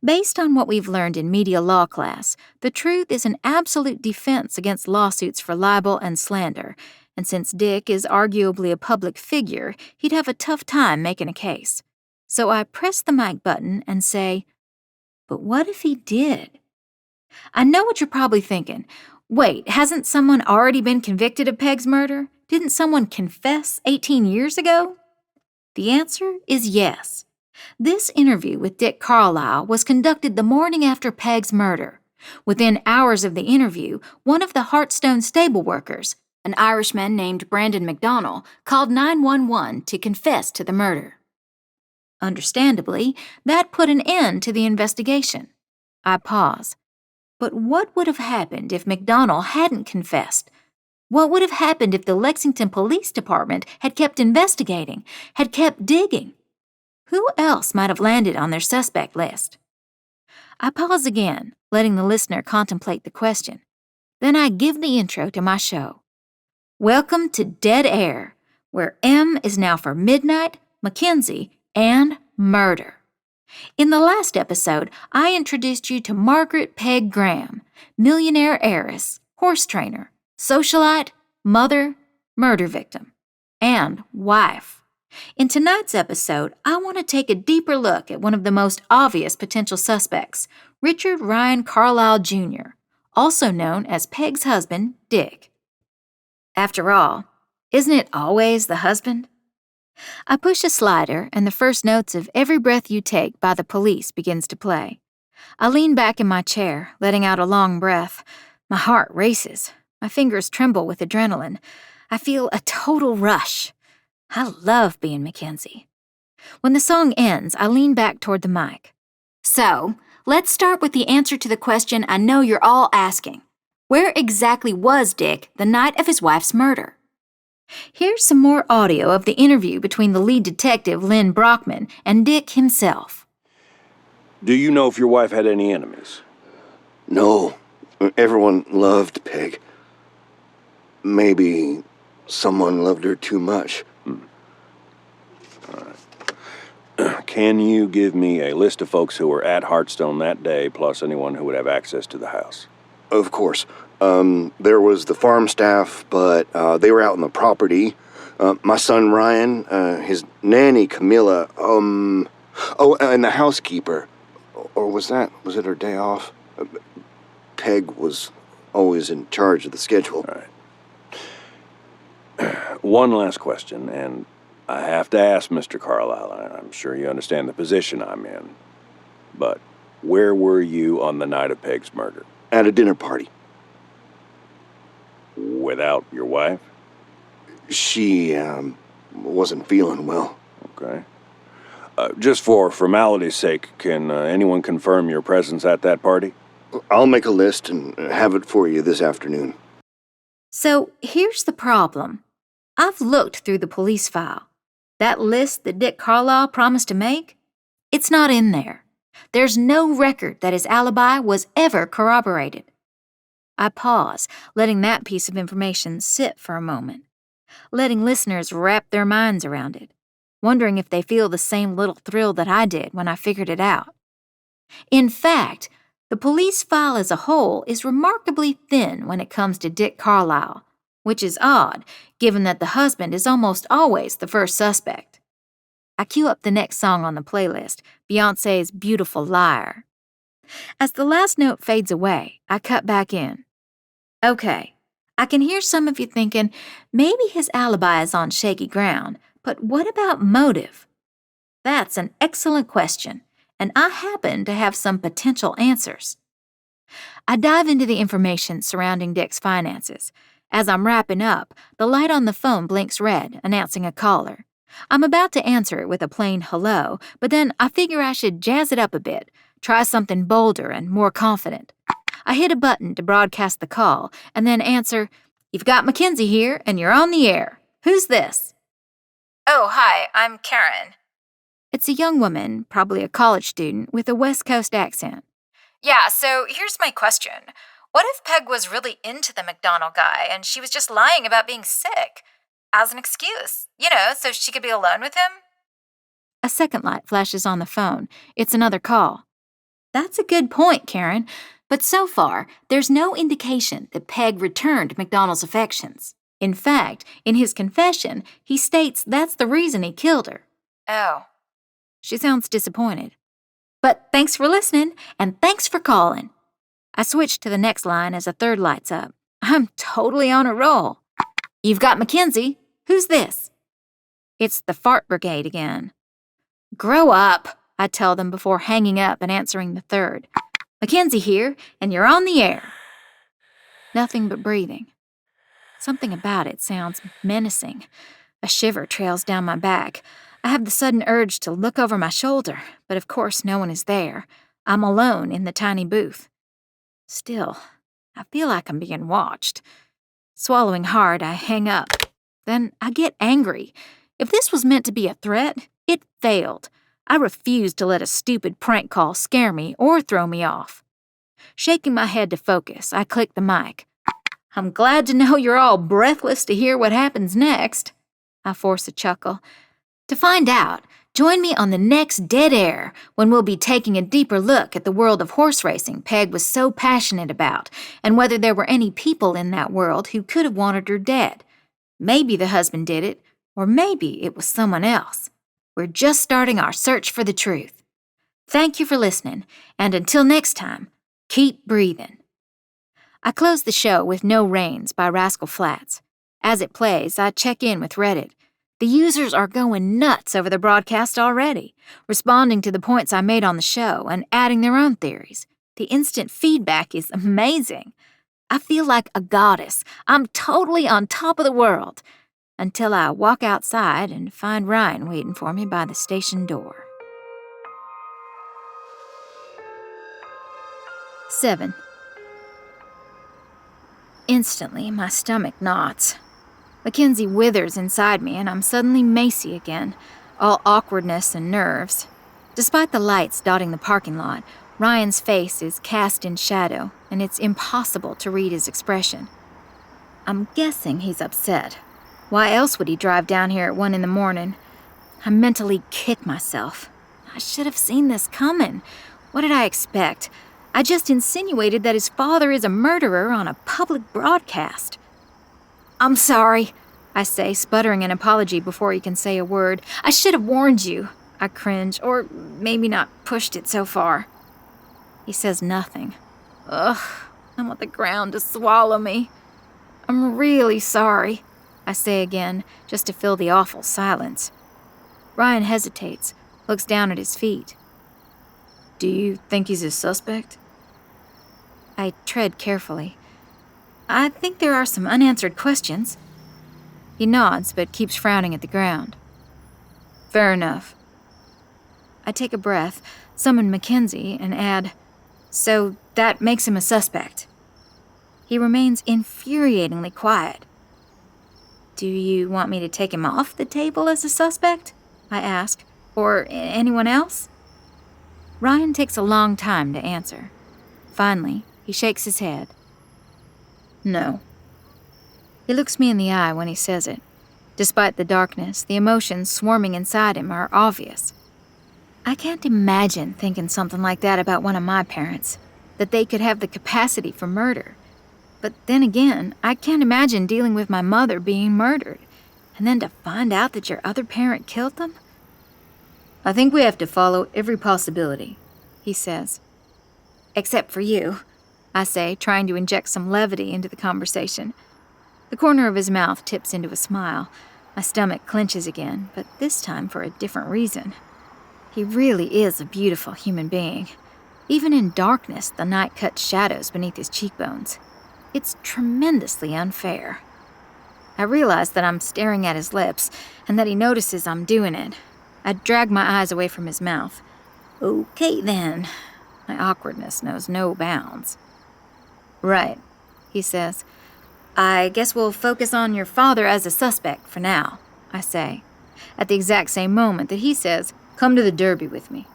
Based on what we've learned in media law class, the truth is an absolute defense against lawsuits for libel and slander, and since Dick is arguably a public figure, he'd have a tough time making a case. So I press the mic button and say, "But what if he did?" I know what you're probably thinking. Wait, hasn't someone already been convicted of Peg's murder? Didn't someone confess 18 years ago? The answer is yes. This interview with Dick Carlisle was conducted the morning after Peg's murder. Within hours of the interview, one of the Heartstone stable workers, an Irishman named Brandon McDonnell, called 911 to confess to the murder. Understandably, that put an end to the investigation. I pause. But what would have happened if McDonnell hadn't confessed? What would have happened if the Lexington Police Department had kept investigating, had kept digging? Who else might have landed on their suspect list? I pause again, letting the listener contemplate the question. Then I give the intro to my show. Welcome to Dead Air, where M is now for midnight, Mackenzie, and murder. In the last episode, I introduced you to Margaret Peg Graham, millionaire heiress, horse trainer, socialite, mother, murder victim, and wife. In tonight's episode, I want to take a deeper look at one of the most obvious potential suspects, Richard Ryan Carlisle Jr., also known as Peg's husband, Dick. After all, isn't it always the husband? I push a slider, and the first notes of Every Breath You Take by The Police begins to play. I lean back in my chair, letting out a long breath. My heart races. My fingers tremble with adrenaline. I feel a total rush. I love being Mackenzie. When the song ends, I lean back toward the mic. So, let's start with the answer to the question I know you're all asking. Where exactly was Dick the night of his wife's murder? Here's some more audio of the interview between the lead detective, Lynn Brockman, and Dick himself. Do you know if your wife had any enemies? No, everyone loved Peg. Maybe someone loved her too much. All right. Can you give me a list of folks who were at Heartstone that day, plus anyone who would have access to the house? Of course. There was the farm staff, but they were out on the property. My son Ryan, his nanny Camilla, and the housekeeper. Or was it her day off? Peg was always in charge of the schedule. All right. One last question, and I have to ask Mr. Carlisle. I'm sure you understand the position I'm in. But where were you on the night of Peg's murder? At a dinner party. Without your wife? She, wasn't feeling well. Okay. Just for formality's sake, can anyone confirm your presence at that party? I'll make a list and have it for you this afternoon. So here's the problem. I've looked through the police file. That list that Dick Carlisle promised to make, it's not in there. There's no record that his alibi was ever corroborated. I pause, letting that piece of information sit for a moment, letting listeners wrap their minds around it, wondering if they feel the same little thrill that I did when I figured it out. In fact, the police file as a whole is remarkably thin when it comes to Dick Carlisle, which is odd, given that the husband is almost always the first suspect. I cue up the next song on the playlist, Beyoncé's Beautiful Liar. As the last note fades away, I cut back in. Okay, I can hear some of you thinking, maybe his alibi is on shaky ground, but what about motive? That's an excellent question, and I happen to have some potential answers. I dive into the information surrounding Dick's finances. As I'm wrapping up, the light on the phone blinks red, announcing a caller. I'm about to answer it with a plain hello, but then I figure I should jazz it up a bit, try something bolder and more confident. I hit a button to broadcast the call, and then answer, "You've got Mackenzie here, and you're on the air. Who's this?" Oh, hi, I'm Karen. It's a young woman, probably a college student, with a West Coast accent. Yeah, so here's my question. What if Peg was really into the McDonnell guy and she was just lying about being sick? As an excuse, so she could be alone with him? A second light flashes on the phone. It's another call. That's a good point, Karen, but so far, there's no indication that Peg returned McDonald's affections. In fact, in his confession, he states that's the reason he killed her. Oh. She sounds disappointed. But thanks for listening, and thanks for calling. I switch to the next line as a third lights up. I'm totally on a roll. You've got Mackenzie. Who's this? It's the fart brigade again. Grow up, I tell them before hanging up and answering the third. Mackenzie here, and you're on the air. Nothing but breathing. Something about it sounds menacing. A shiver trails down my back. I have the sudden urge to look over my shoulder, but of course no one is there. I'm alone in the tiny booth. Still, I feel like I'm being watched. Swallowing hard, I hang up. Then I get angry. If this was meant to be a threat, it failed. I refuse to let a stupid prank call scare me or throw me off. Shaking my head to focus, I click the mic. I'm glad to know you're all breathless to hear what happens next. I force a chuckle. To find out, join me on the next Dead Air, when we'll be taking a deeper look at the world of horse racing Peg was so passionate about, and whether there were any people in that world who could have wanted her dead. Maybe the husband did it, or maybe it was someone else. We're just starting our search for the truth. Thank you for listening, and until next time, keep breathing. I close the show with No Reins by Rascal Flatts. As it plays, I check in with Reddit. The users are going nuts over the broadcast already, responding to the points I made on the show and adding their own theories. The instant feedback is amazing. I feel like a goddess. I'm totally on top of the world. Until I walk outside and find Ryan waiting for me by the station door. 7. Instantly, my stomach knots. Mackenzie withers inside me, and I'm suddenly Macy again, all awkwardness and nerves. Despite the lights dotting the parking lot, Ryan's face is cast in shadow, and it's impossible to read his expression. I'm guessing he's upset. Why else would he drive down here at 1 a.m? I mentally kick myself. I should have seen this coming. What did I expect? I just insinuated that his father is a murderer on a public broadcast. I'm sorry, I say, sputtering an apology before he can say a word. I should have warned you. I cringe, or maybe not pushed it so far. He says nothing. Ugh, I want the ground to swallow me. I'm really sorry, I say again, just to fill the awful silence. Ryan hesitates, looks down at his feet. Do you think he's a suspect? I tread carefully. I think there are some unanswered questions. He nods, but keeps frowning at the ground. Fair enough. I take a breath, summon Mackenzie, and add, so that makes him a suspect. He remains infuriatingly quiet. Do you want me to take him off the table as a suspect? I ask. Or anyone else? Ryan takes a long time to answer. Finally, he shakes his head. No. He looks me in the eye when he says it. Despite the darkness, the emotions swarming inside him are obvious. I can't imagine thinking something like that about one of my parents, that they could have the capacity for murder. But then again, I can't imagine dealing with my mother being murdered, and then to find out that your other parent killed them? I think we have to follow every possibility, he says. Except for you, I say, trying to inject some levity into the conversation. The corner of his mouth tips into a smile. My stomach clenches again, but this time for a different reason. He really is a beautiful human being. Even in darkness, the night cuts shadows beneath his cheekbones. It's tremendously unfair. I realize that I'm staring at his lips, and that he notices I'm doing it. I drag my eyes away from his mouth. Okay, then. My awkwardness knows no bounds. Right, he says. I guess we'll focus on your father as a suspect for now, I say, at the exact same moment that he says, come to the Derby with me.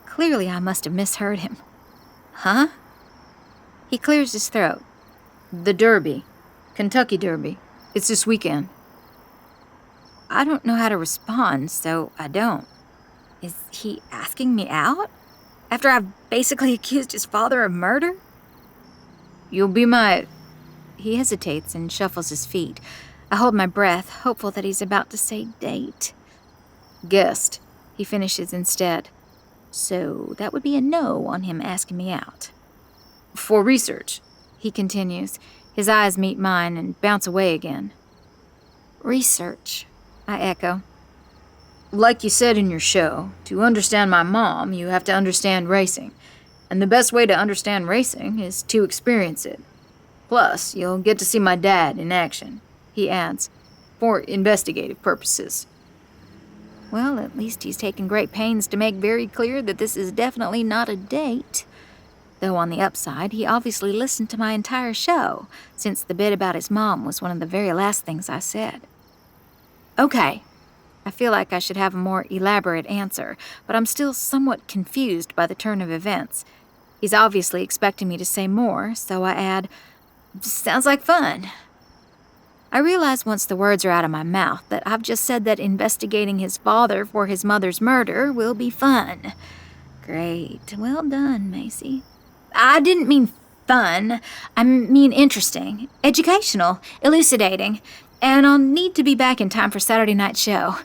Clearly, I must have misheard him. Huh? He clears his throat. The Derby. Kentucky Derby. It's this weekend. I don't know how to respond, so I don't. Is he asking me out? After I've basically accused his father of murder? You'll be my... He hesitates and shuffles his feet. I hold my breath, hopeful that he's about to say date. guest. He finishes instead. So that would be a no on him asking me out. For research. He continues. His eyes meet mine and bounce away again. Research, I echo. Like you said in your show, to understand my mom, you have to understand racing. And the best way to understand racing is to experience it. Plus, you'll get to see my dad in action, he adds, for investigative purposes. Well, at least he's taken great pains to make very clear that this is definitely not a date. Though on the upside, he obviously listened to my entire show, since the bit about his mom was one of the very last things I said. Okay. I feel like I should have a more elaborate answer, but I'm still somewhat confused by the turn of events. He's obviously expecting me to say more, so I add, sounds like fun. I realize once the words are out of my mouth that I've just said that investigating his father for his mother's murder will be fun. Great. Well done, Macy. I didn't mean fun. I mean interesting, educational, elucidating, and I'll need to be back in time for Saturday night's show.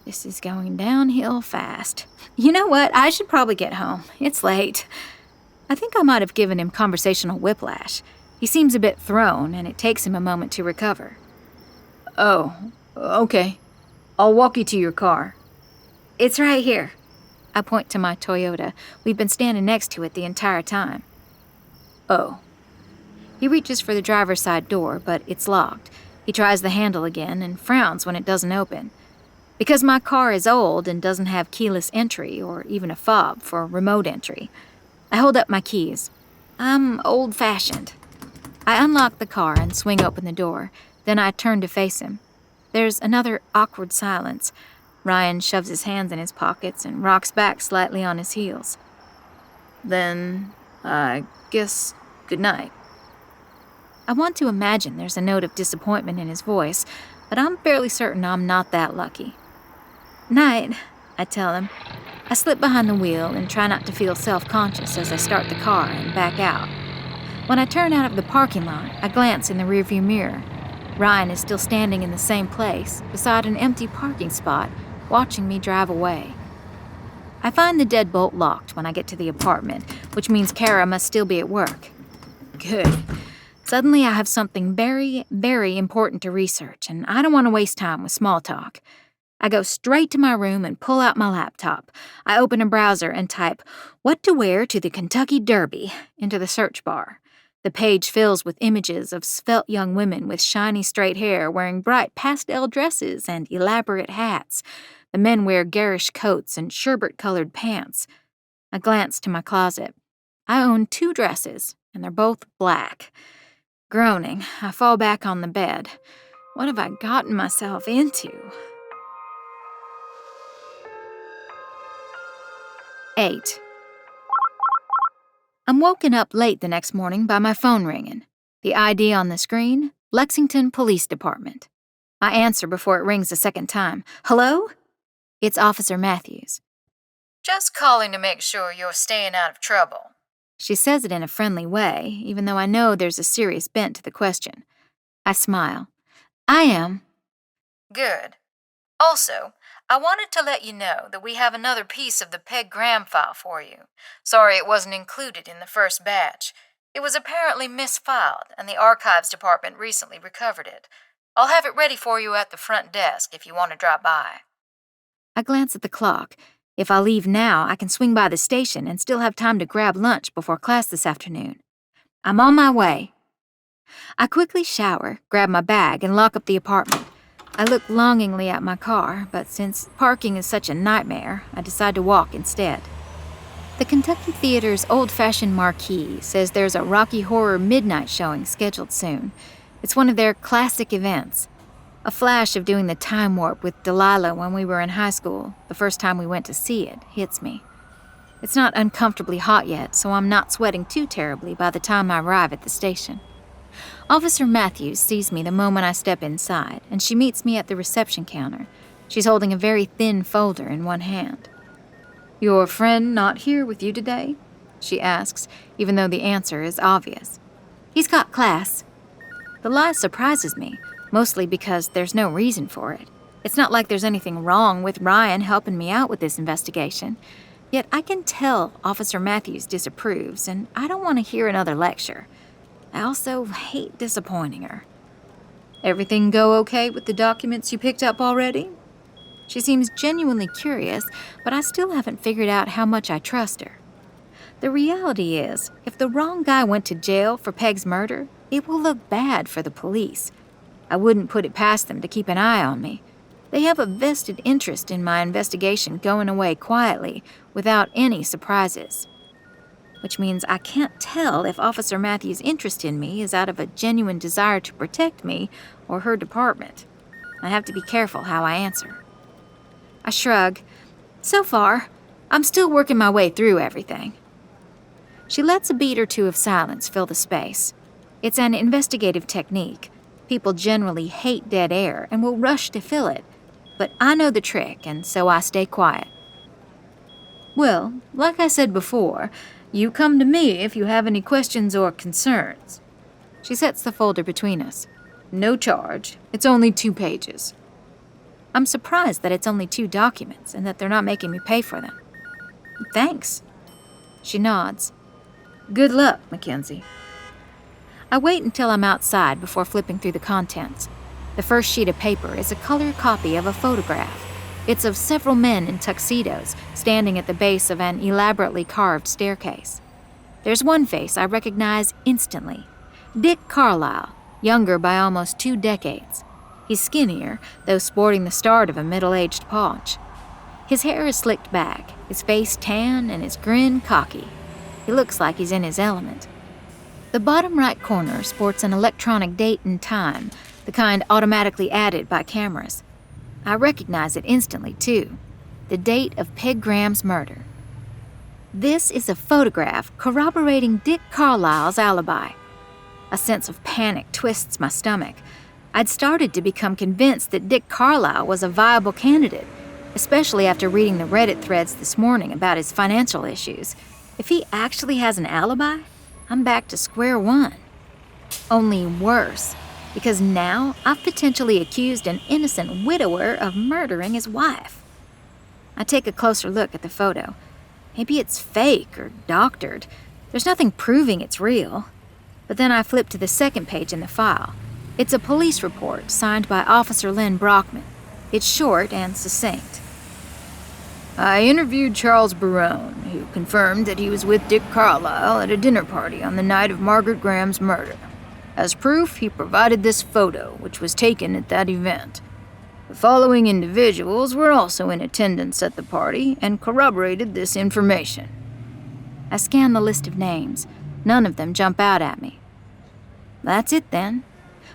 This is going downhill fast. You know what? I should probably get home. It's late. I think I might have given him conversational whiplash. He seems a bit thrown, and it takes him a moment to recover. Oh, okay. I'll walk you to your car. It's right here. I point to my Toyota. We've been standing next to it the entire time. Oh. He reaches for the driver's side door, but it's locked. He tries the handle again and frowns when it doesn't open. Because my car is old and doesn't have keyless entry or even a fob for remote entry, I hold up my keys. I'm old-fashioned. I unlock the car and swing open the door. Then I turn to face him. There's another awkward silence. Ryan shoves his hands in his pockets and rocks back slightly on his heels. Then, I guess, good night. I want to imagine there's a note of disappointment in his voice, but I'm fairly certain I'm not that lucky. Night, I tell him. I slip behind the wheel and try not to feel self-conscious as I start the car and back out. When I turn out of the parking lot, I glance in the rearview mirror. Ryan is still standing in the same place, beside an empty parking spot, watching me drive away. I find the deadbolt locked when I get to the apartment, which means Kara must still be at work. Good. Suddenly I have something very, very important to research, and I don't want to waste time with small talk. I go straight to my room and pull out my laptop. I open a browser and type, "What to wear to the Kentucky Derby," into the search bar. The page fills with images of svelte young women with shiny straight hair wearing bright pastel dresses and elaborate hats. The men wear garish coats and sherbet-colored pants. I glance to my closet. I own 2 dresses, and they're both black. Groaning, I fall back on the bed. What have I gotten myself into? 8. I'm woken up late the next morning by my phone ringing. The ID on the screen, Lexington Police Department. I answer before it rings a second time. Hello? It's Officer Matthews. Just calling to make sure you're staying out of trouble. She says it in a friendly way, even though I know there's a serious bent to the question. I smile. I am. Good. Also, I wanted to let you know that we have another piece of the Peg Graham file for you. Sorry it wasn't included in the first batch. It was apparently misfiled, and the archives department recently recovered it. I'll have it ready for you at the front desk if you want to drop by. I glance at the clock. If I leave now, I can swing by the station and still have time to grab lunch before class this afternoon. I'm on my way. I quickly shower, grab my bag, and lock up the apartment. I look longingly at my car, but since parking is such a nightmare, I decide to walk instead. The Kentucky Theater's old-fashioned marquee says there's a Rocky Horror midnight showing scheduled soon. It's one of their classic events. A flash of doing the time warp with Delilah when we were in high school, the first time we went to see it, hits me. It's not uncomfortably hot yet, so I'm not sweating too terribly by the time I arrive at the station. Officer Matthews sees me the moment I step inside, and she meets me at the reception counter. She's holding a very thin folder in one hand. Your friend not here with you today? She asks, even though the answer is obvious. He's got class. The lie surprises me, mostly because there's no reason for it. It's not like there's anything wrong with Ryan helping me out with this investigation. Yet I can tell Officer Matthews disapproves, and I don't want to hear another lecture. I also hate disappointing her. Everything go okay with the documents you picked up already? She seems genuinely curious, but I still haven't figured out how much I trust her. The reality is, if the wrong guy went to jail for Peg's murder, it will look bad for the police. I wouldn't put it past them to keep an eye on me. They have a vested interest in my investigation going away quietly, without any surprises. Which means I can't tell if Officer Matthews' interest in me is out of a genuine desire to protect me or her department. I have to be careful how I answer. I shrug. So far, I'm still working my way through everything. She lets a beat or two of silence fill the space. It's an investigative technique. People generally hate dead air and will rush to fill it. But I know the trick, and so I stay quiet. Well, like I said before, you come to me if you have any questions or concerns. She sets the folder between us. No charge. It's only 2 pages. I'm surprised that it's only 2 documents and that they're not making me pay for them. Thanks. She nods. Good luck, Mackenzie. I wait until I'm outside before flipping through the contents. The first sheet of paper is a color copy of a photograph. It's of several men in tuxedos standing at the base of an elaborately carved staircase. There's one face I recognize instantly. Dick Carlisle, younger by almost 2 decades. He's skinnier, though sporting the start of a middle-aged paunch. His hair is slicked back, his face tan, and his grin cocky. He looks like he's in his element. The bottom right corner sports an electronic date and time, the kind automatically added by cameras. I recognize it instantly, too. The date of Peg Graham's murder. This is a photograph corroborating Dick Carlisle's alibi. A sense of panic twists my stomach. I'd started to become convinced that Dick Carlisle was a viable candidate, especially after reading the Reddit threads this morning about his financial issues. If he actually has an alibi, I'm back to square one. Only worse, because now I've potentially accused an innocent widower of murdering his wife. I take a closer look at the photo. Maybe it's fake or doctored. There's nothing proving it's real. But then I flip to the second page in the file. It's a police report signed by Officer Lynn Brockman. It's short and succinct. I interviewed Charles Barone, who confirmed that he was with Dick Carlisle at a dinner party on the night of Margaret Graham's murder. As proof, he provided this photo, which was taken at that event. The following individuals were also in attendance at the party and corroborated this information. I scan the list of names. None of them jump out at me. That's it then.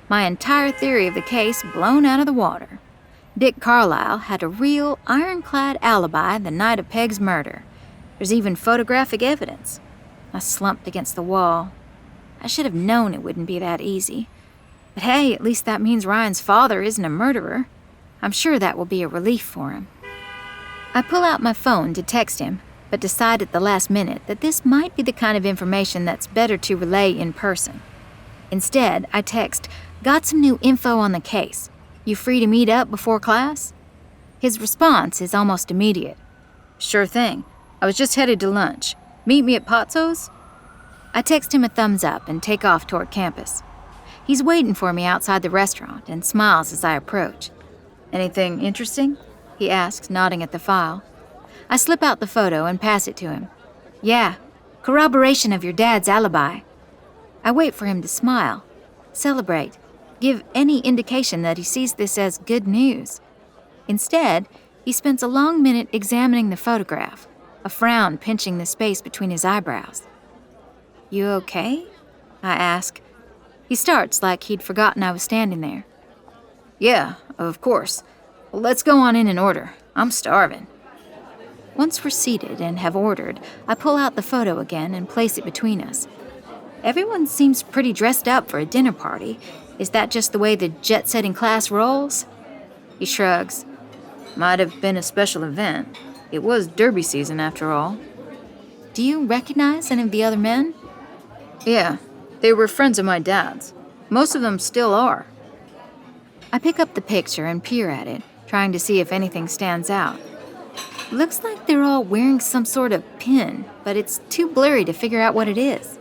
My entire theory of the case blown out of the water. Dick Carlisle had a real ironclad alibi the night of Peg's murder. There's even photographic evidence. I slumped against the wall. I should have known it wouldn't be that easy. But hey, at least that means Ryan's father isn't a murderer. I'm sure that will be a relief for him. I pull out my phone to text him, but decide at the last minute that this might be the kind of information that's better to relay in person. Instead, I text, "Got some new info on the case. You free to meet up before class?" His response is almost immediate. Sure thing. I was just headed to lunch. Meet me at Pozzo's? I text him a thumbs up and take off toward campus. He's waiting for me outside the restaurant and smiles as I approach. Anything interesting? He asks, nodding at the file. I slip out the photo and pass it to him. Yeah, corroboration of your dad's alibi. I wait for him to smile, celebrate, give any indication that he sees this as good news. Instead, he spends a long minute examining the photograph, a frown pinching the space between his eyebrows. You okay? I ask. He starts like he'd forgotten I was standing there. Yeah, of course. Well, let's go on in order. I'm starving. Once we're seated and have ordered, I pull out the photo again and place it between us. Everyone seems pretty dressed up for a dinner party. Is that just the way the jet-setting class rolls? He shrugs. Might have been a special event. It was derby season after all. Do you recognize any of the other men? Yeah, they were friends of my dad's. Most of them still are. I pick up the picture and peer at it, trying to see if anything stands out. Looks like they're all wearing some sort of pin, but it's too blurry to figure out what it is.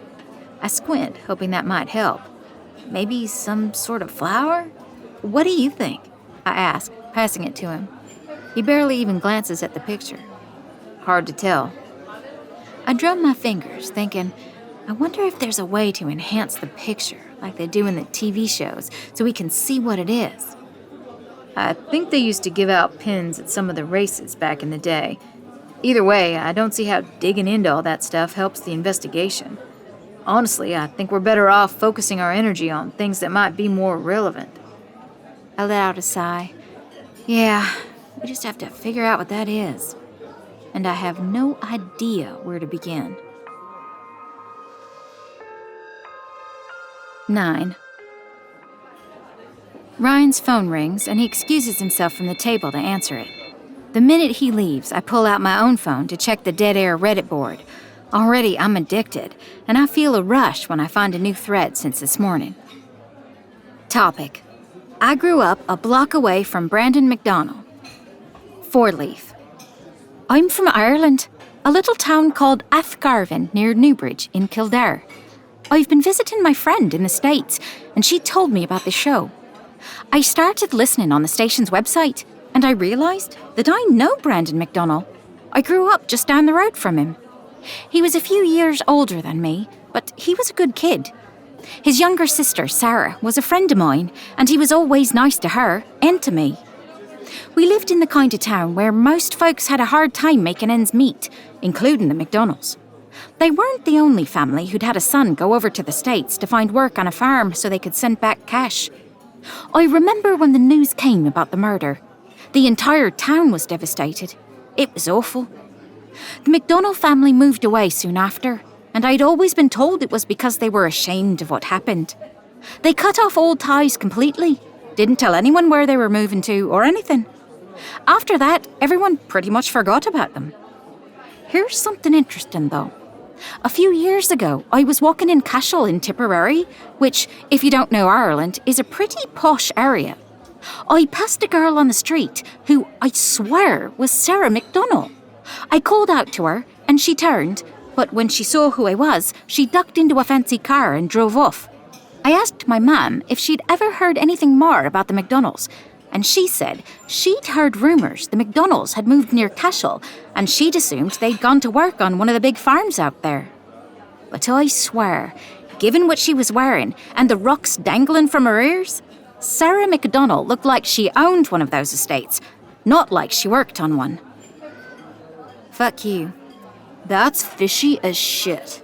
I squint, hoping that might help. Maybe some sort of flower? What do you think? I ask, passing it to him. He barely even glances at the picture. Hard to tell. I drum my fingers, thinking, I wonder if there's a way to enhance the picture, like they do in the TV shows, so we can see what it is. I think they used to give out pins at some of the races back in the day. Either way, I don't see how digging into all that stuff helps the investigation. Honestly, I think we're better off focusing our energy on things that might be more relevant. I let out a sigh. Yeah, we just have to figure out what that is. And I have no idea where to begin. 9. Ryan's phone rings, and he excuses himself from the table to answer it. The minute he leaves, I pull out my own phone to check the dead air Reddit board. Already, I'm addicted, and I feel a rush when I find a new thread since this morning. Topic: I grew up a block away from Brandon McDonald. 4-leaf. I'm from Ireland, a little town called Athgarvan near Newbridge in Kildare. I've been visiting my friend in the States, and she told me about the show. I started listening on the station's website, and I realized that I know Brandon McDonald. I grew up just down the road from him. He was a few years older than me, but he was a good kid. His younger sister, Sarah, was a friend of mine, and he was always nice to her and to me. We lived in the kind of town where most folks had a hard time making ends meet, including the McDonalds. They weren't the only family who'd had a son go over to the States to find work on a farm so they could send back cash. I remember when the news came about the murder. The entire town was devastated. It was awful. The McDonald family moved away soon after, and I'd always been told it was because they were ashamed of what happened. They cut off old ties completely, didn't tell anyone where they were moving to or anything. After that, everyone pretty much forgot about them. Here's something interesting, though. A few years ago, I was walking in Cashel in Tipperary, which, if you don't know Ireland, is a pretty posh area. I passed a girl on the street who, I swear, was Sarah McDonald. I called out to her, and she turned, but when she saw who I was, she ducked into a fancy car and drove off. I asked my mum if she'd ever heard anything more about the McDonalds, and she said she'd heard rumours the McDonalds had moved near Cashel, and she'd assumed they'd gone to work on one of the big farms out there. But I swear, given what she was wearing and the rocks dangling from her ears, Sarah McDonald looked like she owned one of those estates, not like she worked on one. Fuck you. That's fishy as shit.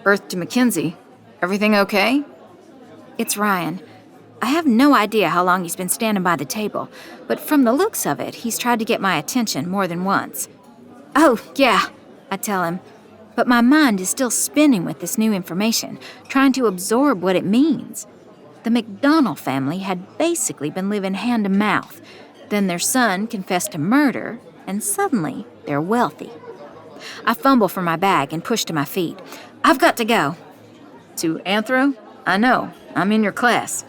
Earth to Mackenzie. Everything okay? It's Ryan. I have no idea how long he's been standing by the table, but from the looks of it, he's tried to get my attention more than once. Oh, yeah, I tell him, but my mind is still spinning with this new information, trying to absorb what it means. The McDonald family had basically been living hand to mouth. Then their son confessed to murder, and suddenly they're wealthy. I fumble for my bag and push to my feet. I've got to go. To Anthro? I know. I'm in your class.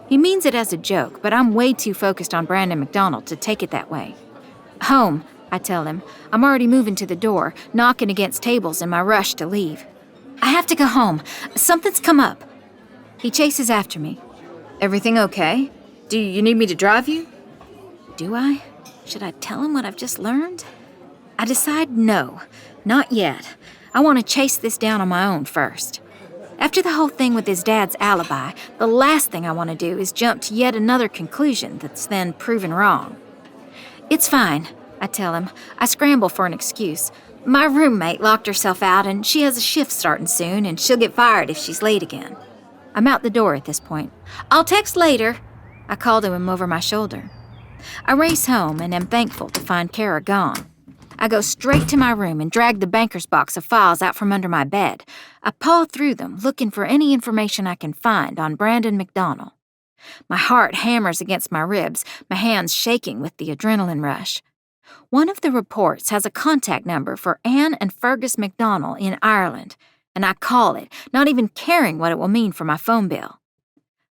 He means it as a joke, but I'm way too focused on Brandon McDonald to take it that way. Home, I tell him. I'm already moving to the door, knocking against tables in my rush to leave. I have to go home. Something's come up. He chases after me. Everything okay? Do you need me to drive you? Do I? Should I tell him what I've just learned? I decide no, not yet. I want to chase this down on my own first. After the whole thing with his dad's alibi, the last thing I want to do is jump to yet another conclusion that's then proven wrong. It's fine, I tell him. I scramble for an excuse. My roommate locked herself out, and she has a shift starting soon, and she'll get fired if she's late again. I'm out the door at this point. I'll text later, I call to him over my shoulder. I race home and am thankful to find Kara gone. I go straight to my room and drag the banker's box of files out from under my bed. I paw through them, looking for any information I can find on Brandon McDonald. My heart hammers against my ribs, my hands shaking with the adrenaline rush. One of the reports has a contact number for Anne and Fergus MacDonald in Ireland, and I call it, not even caring what it will mean for my phone bill.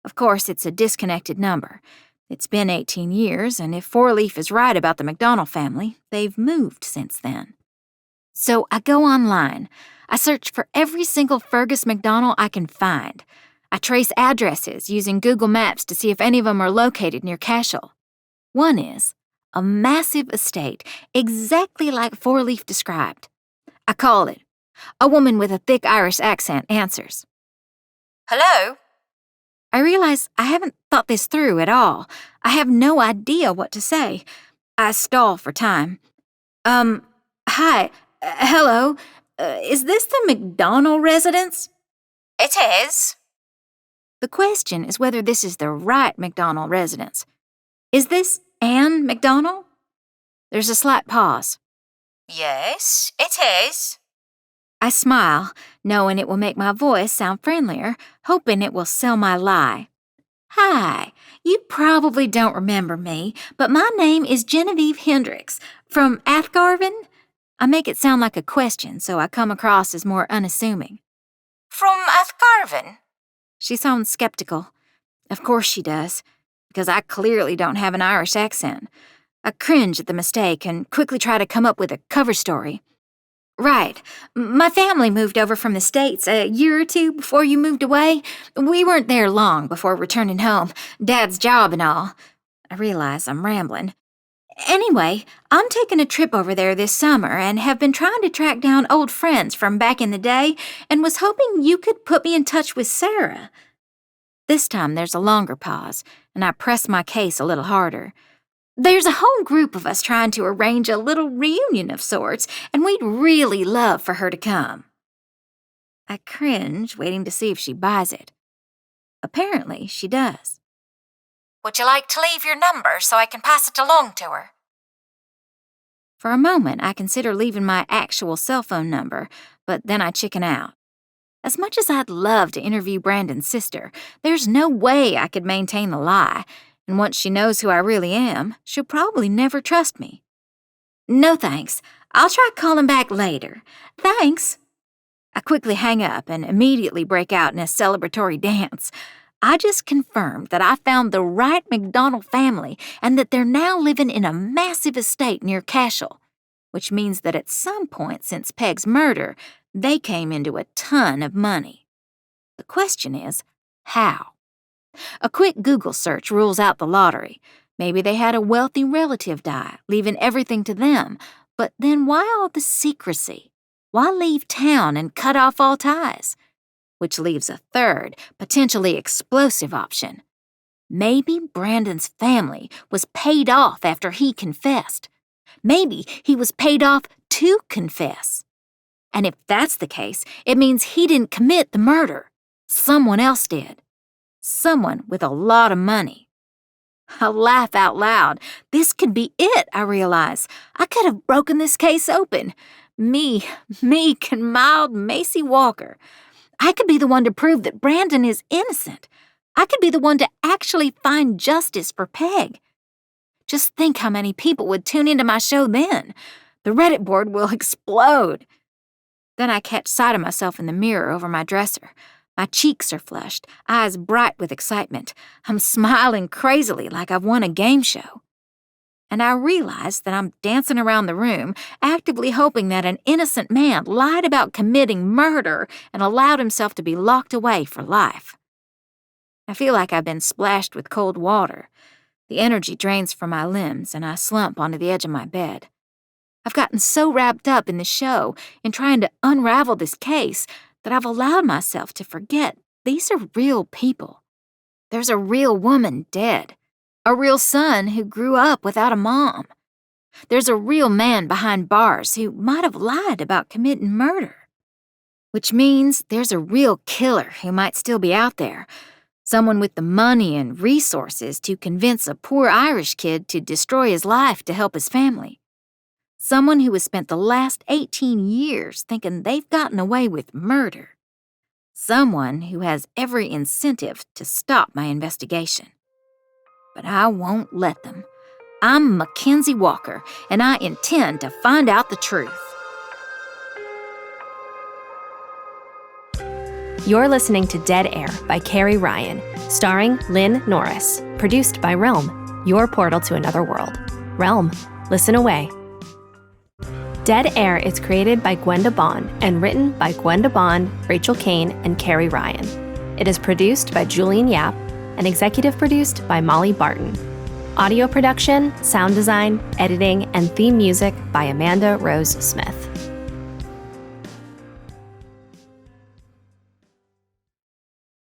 Of course, it's a disconnected number. It's been 18 years, and if Four Leaf is right about the MacDonald family, they've moved since then. So I go online. I search for every single Fergus MacDonald I can find. I trace addresses using Google Maps to see if any of them are located near Cashel. One is a massive estate, exactly like Four Leaf described. I call it. A woman with a thick Irish accent answers. Hello? I realize I haven't thought this through at all. I have no idea what to say. I stall for time. Hi. Hello. Is this the MacDonald residence? It is. The question is whether this is the right MacDonald residence. Is this Anne MacDonald? There's a slight pause. Yes, it is. I smile, knowing it will make my voice sound friendlier, hoping it will sell my lie. Hi, you probably don't remember me, but my name is Genevieve Hendricks from Athgarven. I make it sound like a question, so I come across as more unassuming. From Athgarven? She sounds skeptical. Of course she does, because I clearly don't have an Irish accent. I cringe at the mistake and quickly try to come up with a cover story. Right. My family moved over from the States a year or two before you moved away. We weren't there long before returning home. Dad's job and all. I realize I'm rambling. Anyway, I'm taking a trip over there this summer and have been trying to track down old friends from back in the day and was hoping you could put me in touch with Sarah. This time there's a longer pause, and I press my case a little harder. There's a whole group of us trying to arrange a little reunion of sorts, and we'd really love for her to come. I cringe, waiting to see if she buys it. Apparently, she does. Would you like to leave your number so I can pass it along to her? For a moment, I consider leaving my actual cell phone number, but then I chicken out. As much as I'd love to interview Brandon's sister, there's no way I could maintain the lie, and once she knows who I really am, she'll probably never trust me. No thanks. I'll try calling back later. Thanks. I quickly hang up and immediately break out in a celebratory dance. I just confirmed that I found the right MacDonald family and that they're now living in a massive estate near Cashel, which means that at some point since Peg's murder, they came into a ton of money. The question is, how? A quick Google search rules out the lottery. Maybe they had a wealthy relative die, leaving everything to them. But then why all the secrecy? Why leave town and cut off all ties? Which leaves a third, potentially explosive option. Maybe Brandon's family was paid off after he confessed. Maybe he was paid off to confess. And if that's the case, it means he didn't commit the murder. Someone else did. Someone with a lot of money. I laugh out loud. This could be it, I realize. I could have broken this case open. Me, mild Macy Walker. I could be the one to prove that Brandon is innocent. I could be the one to actually find justice for Peg. Just think how many people would tune into my show then. The Reddit board will explode. Then I catch sight of myself in the mirror over my dresser. My cheeks are flushed, eyes bright with excitement. I'm smiling crazily like I've won a game show. And I realize that I'm dancing around the room, actively hoping that an innocent man lied about committing murder and allowed himself to be locked away for life. I feel like I've been splashed with cold water. The energy drains from my limbs, and I slump onto the edge of my bed. I've gotten so wrapped up in the show, in trying to unravel this case, that I've allowed myself to forget these are real people. There's a real woman dead. A real son who grew up without a mom. There's a real man behind bars who might have lied about committing murder. Which means there's a real killer who might still be out there. Someone with the money and resources to convince a poor Irish kid to destroy his life to help his family. Someone who has spent the last 18 years thinking they've gotten away with murder. Someone who has every incentive to stop my investigation. But I won't let them. I'm Mackenzie Walker, and I intend to find out the truth. You're listening to Dead Air by Carrie Ryan, starring Lynn Norris, produced by Realm, your portal to another world. Realm, listen away. Dead Air is created by Gwenda Bond and written by Gwenda Bond, Rachel Caine, and Carrie Ryan. It is produced by Julian Yap and executive produced by Molly Barton. Audio production, sound design, editing, and theme music by Amanda Rose Smith.